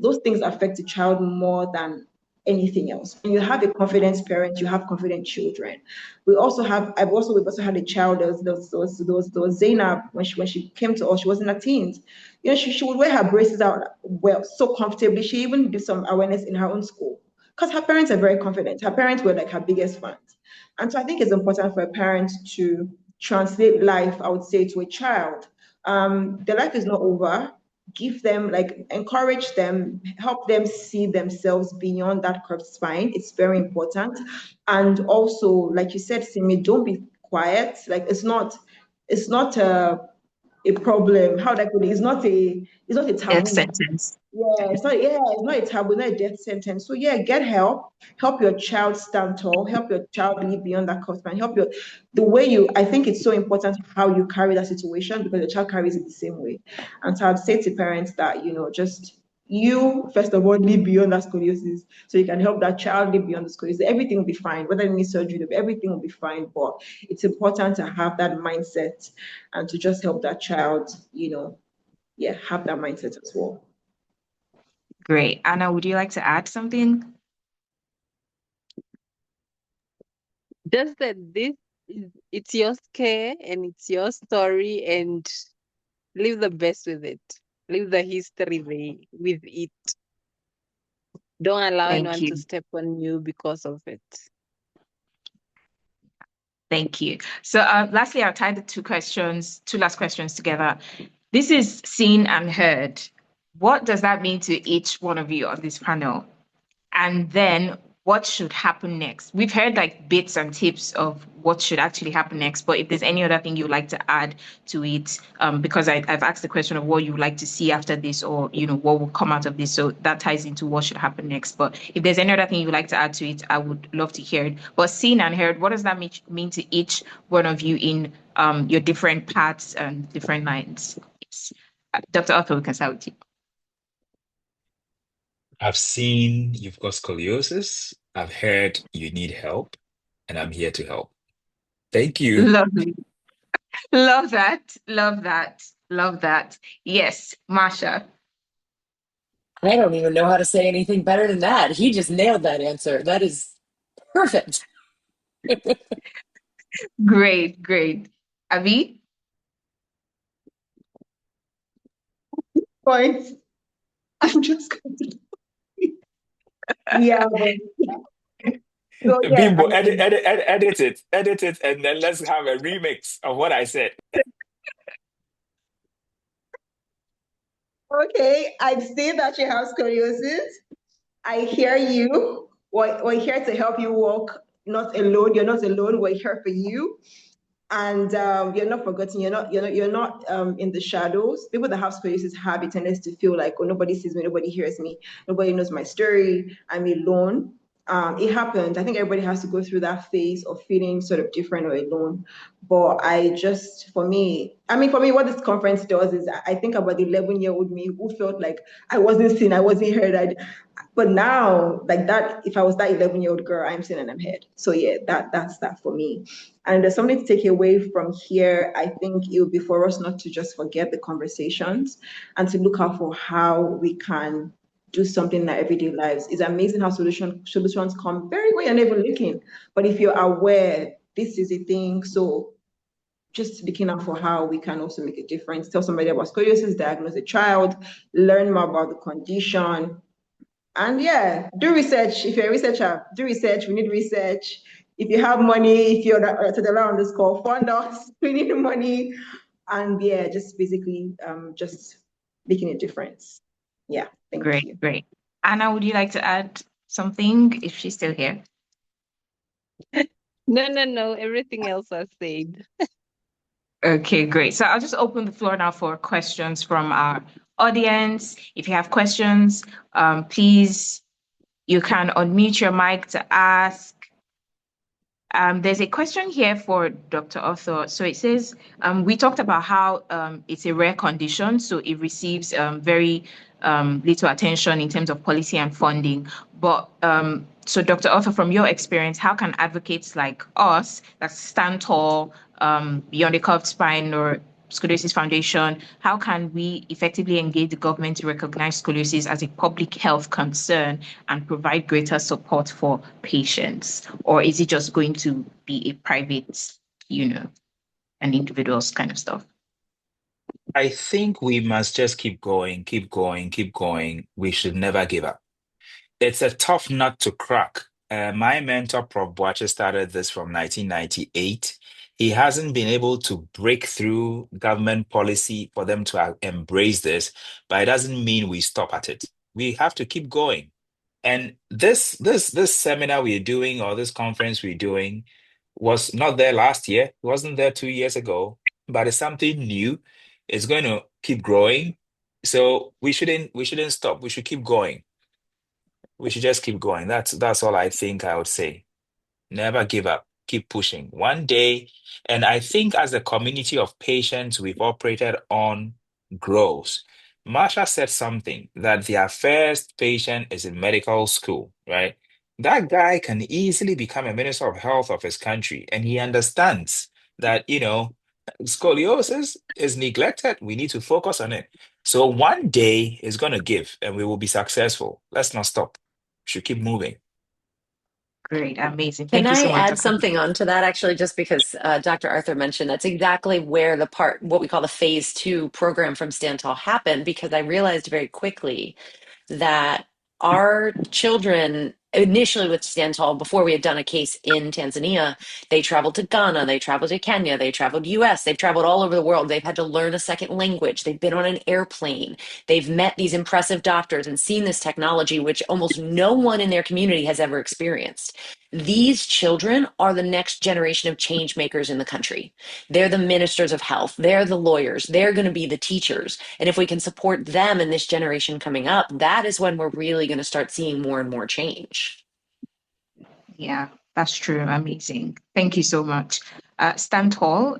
those things affect the child more than anything else. When you have a confident parent, you have confident children. We've also had a child. There was Zainab when she came to us. She was in her teens. She would wear her braces out well so comfortably. She even did some awareness in her own school because her parents are very confident. Her parents were like her biggest fans. And so I think it's important for a parent to translate life, I would say, to a child their life is not over. Give them, like, encourage them, help them see themselves beyond that curved spine. It's very important. And also, like you said, Simi, don't be quiet. Like, it's not a problem. How would I put it? It's not a Death taboo. sentence. It's not a taboo, not a death sentence. So yeah, get help. Help your child stand tall. Help your child live beyond that curve span. The way you. I think it's so important how you carry that situation, because the child carries it the same way. And so I'd say to parents that, just you first of all live beyond that scoliosis, so you can help that child live beyond the scoliosis. Everything will be fine. Whether it needs surgery, everything will be fine. But it's important to have that mindset and to just help that child, have that mindset as well. Great. Anna, would you like to add something? Just that it's your scare and it's your story, and live the best with it. Live the history with it. Don't allow Thank anyone you. to step on you because of it. Thank you. So lastly, I'll tie the two last questions together. This is seen and heard. What does that mean to each one of you on this panel? And then what should happen next? We've heard like bits and tips of what should actually happen next, but if there's any other thing you'd like to add to it, because I've asked the question of what you'd like to see after this, or what will come out of this, so that ties into what should happen next. But if there's any other thing you'd like to add to it, I would love to hear it. But seen and heard, what does that mean to each one of you in your different paths and different lines? Yes. Dr. Arthur, we can start with you. I've seen you've got scoliosis. I've heard you need help, and I'm here to help. Thank you. Lovely. Love that. Love that. Love that. Yes, Masha. I don't even know how to say anything better than that. He just nailed that answer. That is perfect. Great, great. Avi? Point. I'm just going to. Yeah, but so yeah, Bimbo, edit it, and then let's have a remix of what I said. okay. I'd say that you have scoliosis. I hear you. We're here to help you walk, not alone. You're not alone. We're here for you. And you're not forgotten. You're not in the shadows. People that have scoliosis have a tendency to feel like, oh, nobody sees me, nobody hears me, nobody knows my story, I'm alone. It happened. I think everybody has to go through that phase of feeling sort of different or alone. But for me, what this conference does is I think about the 11-year-old me who felt like I wasn't seen, I wasn't heard. But now, like that, if I was that 11-year-old girl, I'm seen and I'm heard. So yeah, that's that for me. And there's something to take away from here. I think it would be for us not to just forget the conversations and to look out for how we can do something in our everyday lives. It's amazing how solutions come very when you're never looking. But if you're aware, this is a thing. So just looking out for how we can also make a difference. Tell somebody about scoliosis, diagnose a child, learn more about the condition. And yeah, do research. If you're a researcher, do research. We need research. If you have money, if you're to the on this call, fund us. We need the money. And yeah, just basically just making a difference. Yeah, thank you. Great. Anna, would you like to add something if she's still here? No. Everything else was said. Okay, great. So I'll just open the floor now for questions from our audience. If you have questions, please, you can unmute your mic to ask. There's a question here for Dr. Arthur. So it says, we talked about how it's a rare condition, so it receives very little attention in terms of policy and funding. But so Dr. Arthur, from your experience, how can advocates like us that stand tall beyond a curved spine or Scoliosis Foundation, how can we effectively engage the government to recognize scoliosis as a public health concern and provide greater support for patients? Or is it just going to be a private, an individual's kind of stuff? I think we must just keep going, keep going, keep going. We should never give up. It's a tough nut to crack, My mentor, Prof. Boache, started this from 1998. He hasn't been able to break through government policy for them to embrace this, but it doesn't mean we stop at it. We have to keep going. And this seminar we're doing, or this conference we're doing, was not there last year. It wasn't there 2 years ago, but it's something new. It's going to keep growing. So we shouldn't stop. We should keep going. We should just keep going. That's all I think I would say. Never give up. Keep pushing. One day, and I think as the community of patients we've operated on grows. Masha said something that their first patient is in medical school, right? That guy can easily become a minister of health of his country, and he understands that, scoliosis is neglected. We need to focus on it. So one day is going to give, and we will be successful. Let's not stop. Should keep moving. Great, amazing. Can Thank you so I much, add Dr. something onto that actually, just because Dr. Arthur mentioned that's exactly where what we call the phase 2 program from Stantal happened, because I realized very quickly that our children initially with Stantal, before we had done a case in Tanzania, they traveled to Ghana, they traveled to Kenya, they traveled US, they've traveled all over the world. They've had to learn a second language. They've been on an airplane. They've met these impressive doctors and seen this technology, which almost no one in their community has ever experienced. These children are the next generation of change makers in the country. They're the ministers of health. They're the lawyers. They're going to be the teachers. And if we can support them in this generation coming up, that is when we're really going to start seeing more and more change. Yeah, that's true. Amazing. Thank you so much. Stand tall.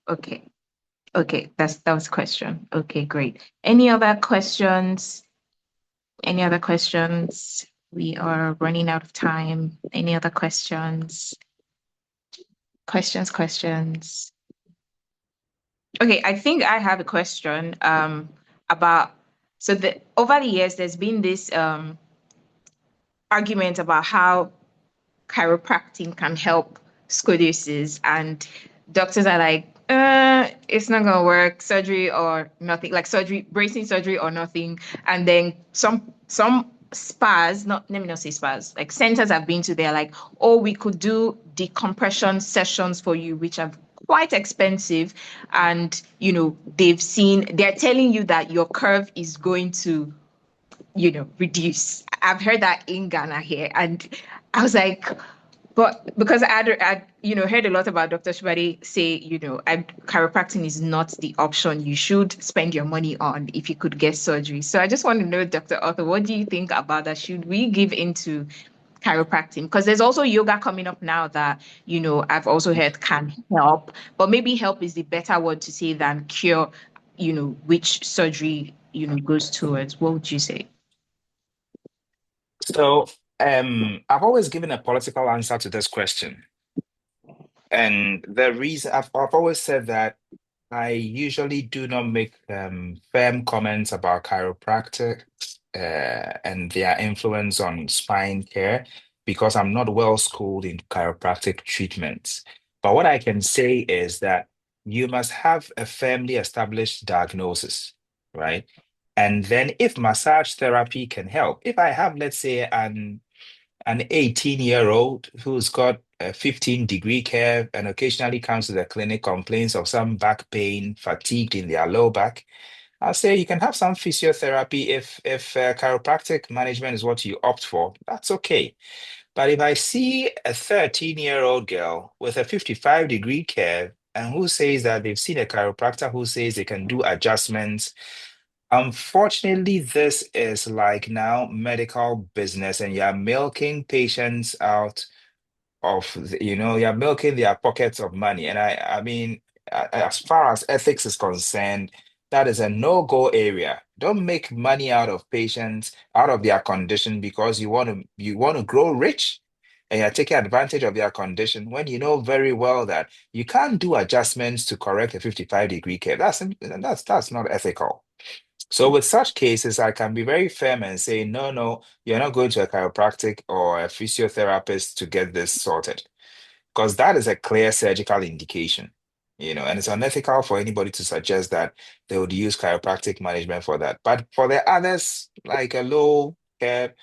Okay. Okay, that was a question. Okay, great. Any other questions? Any other questions? We are running out of time. Any other questions? Questions. Okay, I think I have a question about, over the years there's been this argument about how chiropractic can help scoliosis, and doctors are like, it's not gonna work, surgery or nothing, like surgery, bracing surgery or nothing. And then some spas, not, let me not say spas, like centers I've been to, they're like, oh, we could do decompression sessions for you, which are quite expensive. And they're telling you that your curve is going to reduce. I've heard that in Ghana here. And I was like, but because I'd heard a lot about Dr. Shibari say, chiropractic is not the option you should spend your money on if you could get surgery. So I just want to know, Dr. Arthur, what do you think about that? Should we give into chiropractic? Because there's also yoga coming up now that, I've also heard can help, but maybe help is the better word to say than cure, which surgery, goes towards. What would you say? So, I've always given a political answer to this question. And the reason I've always said that I usually do not make firm comments about chiropractic and their influence on spine care, because I'm not well schooled in chiropractic treatments. But what I can say is that you must have a firmly established diagnosis, right? And then if massage therapy can help, if I have, let's say, an 18-year-old who's got a 15-degree curve and occasionally comes to the clinic, complains of some back pain, fatigued in their low back, I'll say you can have some physiotherapy if chiropractic management is what you opt for. That's okay. But if I see a 13-year-old girl with a 55-degree curve and who says that they've seen a chiropractor who says they can do adjustments, unfortunately, this is like now medical business, and you're milking patients out of, you're milking their pockets of money. And I mean, as far as ethics is concerned, that is a no-go area. Don't make money out of patients, out of their condition, because you want to grow rich, and you're taking advantage of their condition when you know very well that you can't do adjustments to correct a 55-degree curve. That's not ethical. So with such cases, I can be very firm and say, no, no, you're not going to a chiropractic or a physiotherapist to get this sorted, because that is a clear surgical indication, and it's unethical for anybody to suggest that they would use chiropractic management for that. But for the others, like a low care,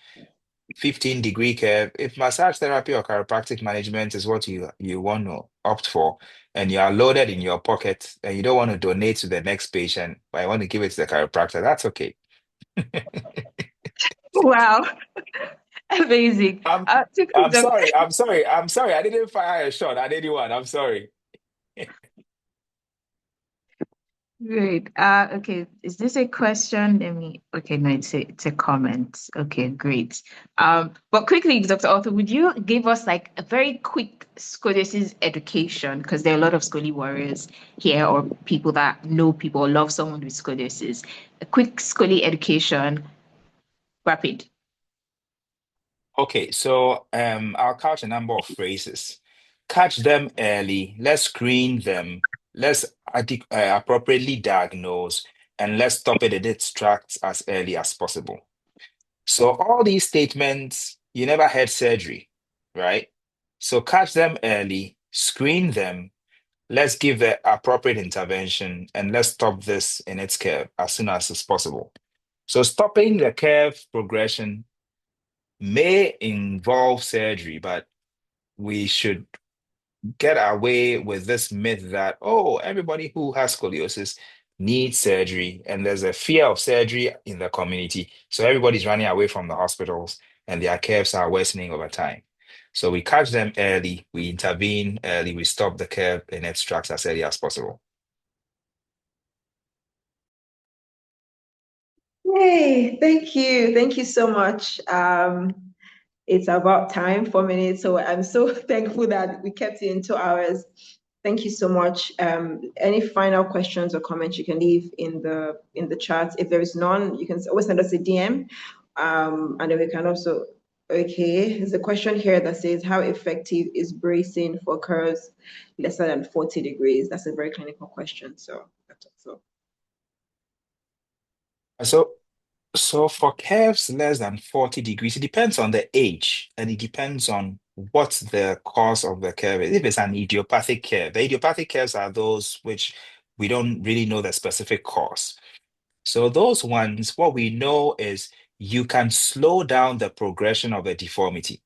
15-degree curve, if massage therapy or chiropractic management is what you want to opt for, and you are loaded in your pocket and you don't want to donate to the next patient, but I want to give it to the chiropractor, that's okay. Wow, amazing. I'm To I'm conduct sorry. I didn't fire a shot at anyone. I'm sorry. Great. Okay. Is this a question? Let me. Okay, no, it's a comment. Okay, great. But quickly, Dr. Arthur, would you give us like a very quick scoliosis education? Because there are a lot of scoli warriors here, or people that know people or love someone with scoliosis. A quick scoli education, rapid. Okay, so I'll couch a number of phrases. Catch them early. Let's screen them. Let's appropriately diagnose, and let's stop it in its tracks as early as possible. So all these statements, you never had surgery, right? So catch them early, screen them. Let's give the appropriate intervention, and let's stop this in its curve as soon as is possible. So stopping the curve progression may involve surgery, but we should get away with this myth that, oh, everybody who has scoliosis needs surgery, and there's a fear of surgery in the community. So everybody's running away from the hospitals, and their curves are worsening over time. So we catch them early, we intervene early, we stop the curve in its tracks as early as possible. Yay, thank you. Thank you so much. It's about time, 4 minutes. So I'm so thankful that we kept it in 2 hours. Thank you so much. Any final questions or comments you can leave in the chat. If there is none, you can always send us a DM. And then we can also, okay, there's a question here that says, how effective is bracing for curves lesser than 40 degrees? That's a very clinical question. So that's also. So for curves less than 40 degrees, it depends on the age and it depends on what the cause of the curve is. If it's an idiopathic curve, the idiopathic curves are those which we don't really know the specific cause. So those ones, what we know is you can slow down the progression of the deformity.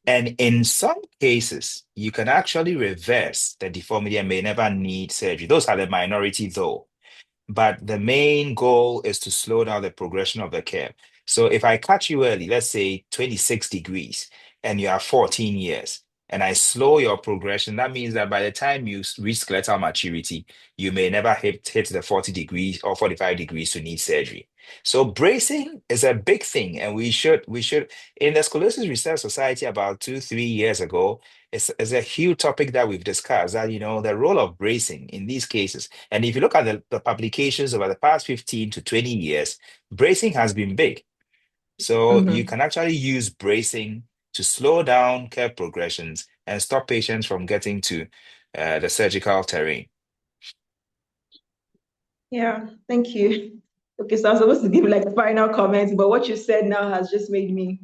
And in some cases, you can actually reverse the deformity and may never need surgery. Those are the minority though. But the main goal is to slow down the progression of the curve. So if I catch you early, let's say 26 degrees, and you are 14 years, and I slow your progression, that means that by the time you reach skeletal maturity, you may never hit the 40 degrees or 45 degrees to need surgery. So bracing is a big thing, and we should in the Scoliosis Research Society about 2-3 years ago, it's a huge topic that we've discussed, that the role of bracing in these cases. And if you look at the publications over the past 15 to 20 years, bracing has been big. So you can actually use bracing to slow down curve progressions and stop patients from getting to the surgical terrain. Yeah, thank you. Okay, so I'm supposed to give like final comments, but what you said now has just made me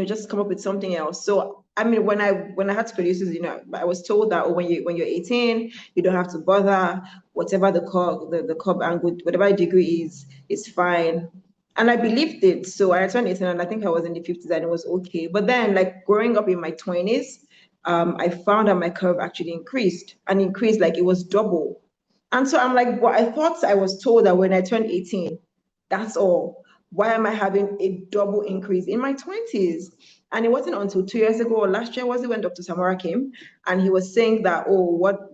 just come up with something else. So I mean, when I had scoliosis, I was told that when you're 18, you don't have to bother, whatever the curb angle, whatever degree is fine. And I believed it. So I turned 18 and I think I was in the 50s and it was okay. But then like growing up in my 20s, I found that my curve actually increased like it was double. And so I'm like, well, I thought I was told that when I turned 18, that's all. Why am I having a double increase in my 20s? And it wasn't until 2 years ago or last year was it when Dr. Samara came and he was saying that, oh, what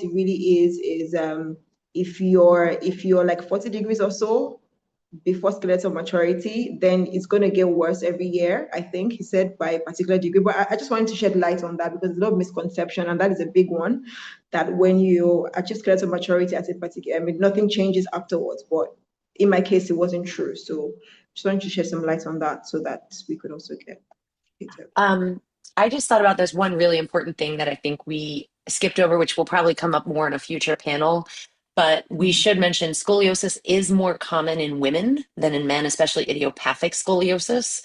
it really is if you're like 40 degrees or so before skeletal maturity, then it's going to get worse every year, I think he said, by a particular degree. But I just wanted to shed light on that because there's a lot of misconception, and that is a big one, that when you achieve skeletal maturity at a particular, I mean, nothing changes afterwards. But in my case, it wasn't true. So just wanted to shed some light on that so that we could also get it. I just thought about this one really important thing that I think we skipped over, which will probably come up more in a future panel. But we should mention scoliosis is more common in women than in men, especially idiopathic scoliosis.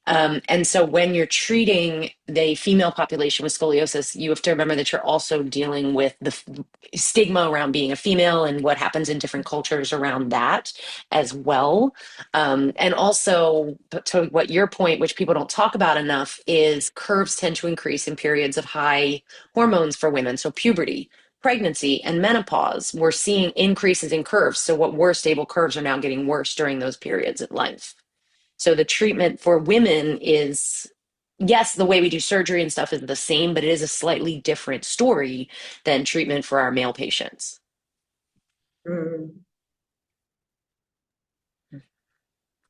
And so when you're treating the female population with scoliosis, you have to remember that you're also dealing with the stigma around being a female and what happens in different cultures around that as well. And also, to what your point, which people don't talk about enough, is curves tend to increase in periods of high hormones for women. So puberty, pregnancy, and menopause, we're seeing increases in curves. So what were stable curves are now getting worse during those periods of life. So the treatment for women is, yes, the way we do surgery and stuff is the same, but it is a slightly different story than treatment for our male patients. Mm.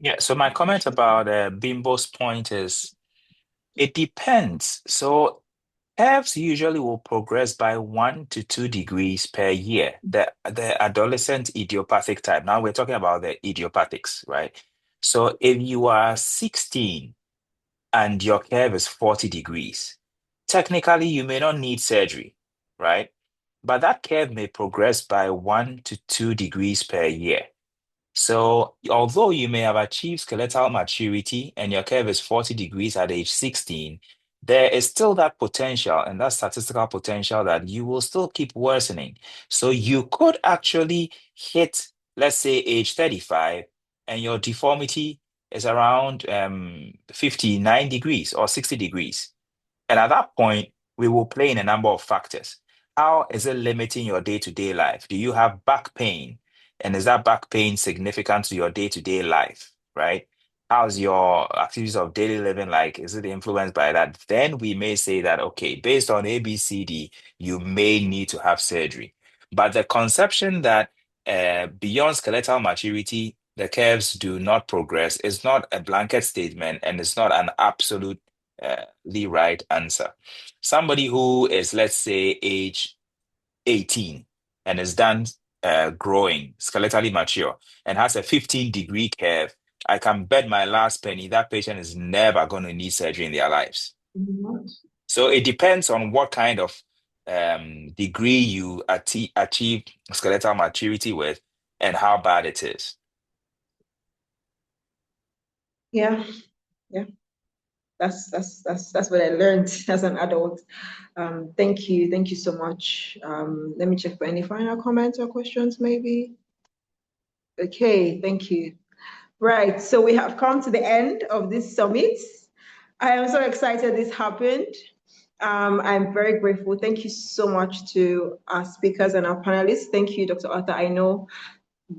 Yeah, so my comment about Bimbo's point is it depends. So curves usually will progress by 1 to 2 degrees per year. The adolescent idiopathic type. Now we're talking about the idiopathics, right? So if you are 16 and your curve is 40 degrees, technically you may not need surgery, right? But that curve may progress by 1 to 2 degrees per year. So, although you may have achieved skeletal maturity and your curve is 40 degrees at age 16, there is still that potential and that statistical potential that you will still keep worsening. So, you could actually hit, let's say, age 35, and your deformity is around 59 degrees or 60 degrees. And at that point, we will play in a number of factors. How is it limiting your day-to-day life? Do you have back pain? And is that back pain significant to your day-to-day life, right? How's your activities of daily living like? Is it influenced by that? Then we may say that, okay, based on ABCD, you may need to have surgery. But the conception that beyond skeletal maturity, the curves do not progress is not a blanket statement and it's not an absolute the right answer. Somebody who is, let's say, age 18 and is done growing, skeletally mature, and has a 15-degree curve, I can bet my last penny that patient is never going to need surgery in their lives. So it depends on what kind of degree you achieve skeletal maturity with and how bad it is. Yeah, yeah. That's what I learned as an adult. Thank you so much. Let me check for any final comments or questions, maybe. Okay, thank you. Right, so we have come to the end of this summit. I am so excited this happened. I'm very grateful. Thank you so much to our speakers and our panelists. Thank you, Dr. Arthur. I know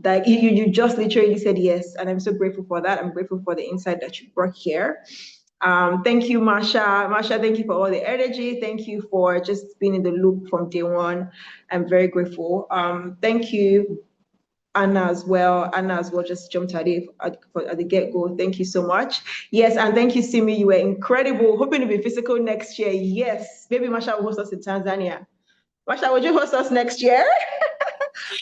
that you just literally said yes, and I'm so grateful for that. I'm grateful for the insight that you brought here. Thank you, Masha. Masha, thank you for all the energy. Thank you for just being in the loop from day one. I'm very grateful. Thank you, Anna as well. Anna as well just jumped at it at the get-go. Thank you so much. Yes, and thank you, Simi. You were incredible. Hoping to be physical next year. Yes, maybe Masha will host us in Tanzania. Masha, would you host us next year?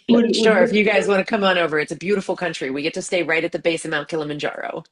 Sure, if you guys want to come on over, it's a beautiful country. We get to stay right at the base of Mount Kilimanjaro.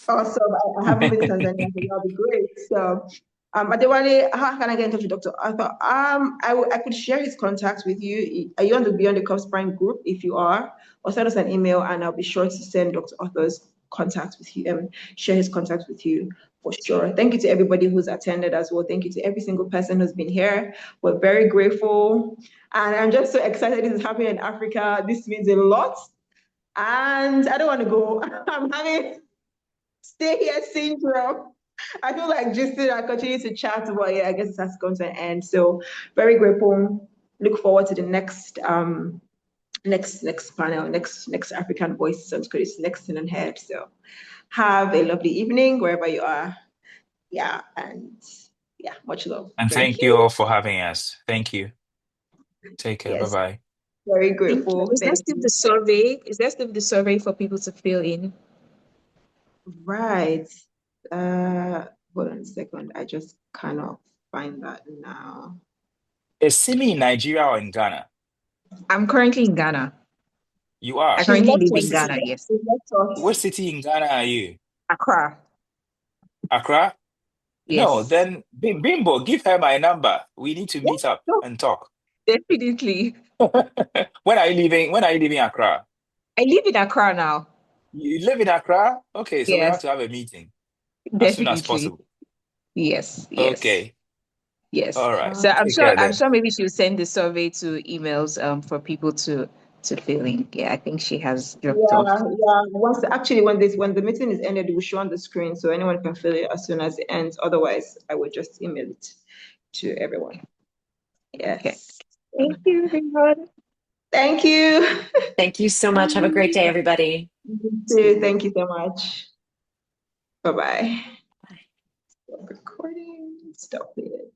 Awesome. I haven't been to Tanzania, so that'll be great. So, Adewale, how can I get in touch with Dr. Arthur? I could share his contacts with you. Are you on the Beyond the Curves Prime group? If you are, or send us an email, and I'll be sure to send Dr. Arthur's contacts with you and share his contacts with you for sure. Thank you to everybody who's attended as well. Thank you to every single person who's been here. We're very grateful, and I'm just so excited this is happening in Africa. This means a lot, and I don't want to go. I'm having stay here syndrome. I feel like just I continue to chat, but yeah, I guess it has to come to an end. So very grateful. Look forward to the next next panel, next African Voices on Scottish next thing ahead. So have a lovely evening wherever you are. Yeah, and yeah, much love. And Thank thank you you. all for having us. Thank you. Take care. Yes, Bye-bye. very Thank you. grateful. Is there Thank still you. the survey? Is there still the survey for people to fill in? Right. Hold on a second. I just cannot find that now. Is Simi in Nigeria or in Ghana? I'm currently in Ghana. You are. I She's currently left live us. in Ghana, yes. She's left What us. city in Ghana are you? Accra, Accra? No, yes. then Bimbo, give her my number. We need to Yeah, meet up sure. and talk. Definitely. When are you leaving? When are you leaving Accra? I live in Accra now. You live in Accra? Okay, so we have Yes, to have a meeting. as soon as Definitely. possible. Yes. Okay. Yes. All right. So Take care I'm then. sure maybe she'll send the survey to emails for people to fill in. Yeah, I think she has dropped off. Yeah. When the meeting is ended, we'll show on the screen so anyone can fill it as soon as it ends. Otherwise, I will just email it to everyone. Yes. Okay. Thank you, everyone. Thank you. Thank you so much. Have a great day, everybody. You too. Thank you so much. Bye-bye. Stop recording. Stop it.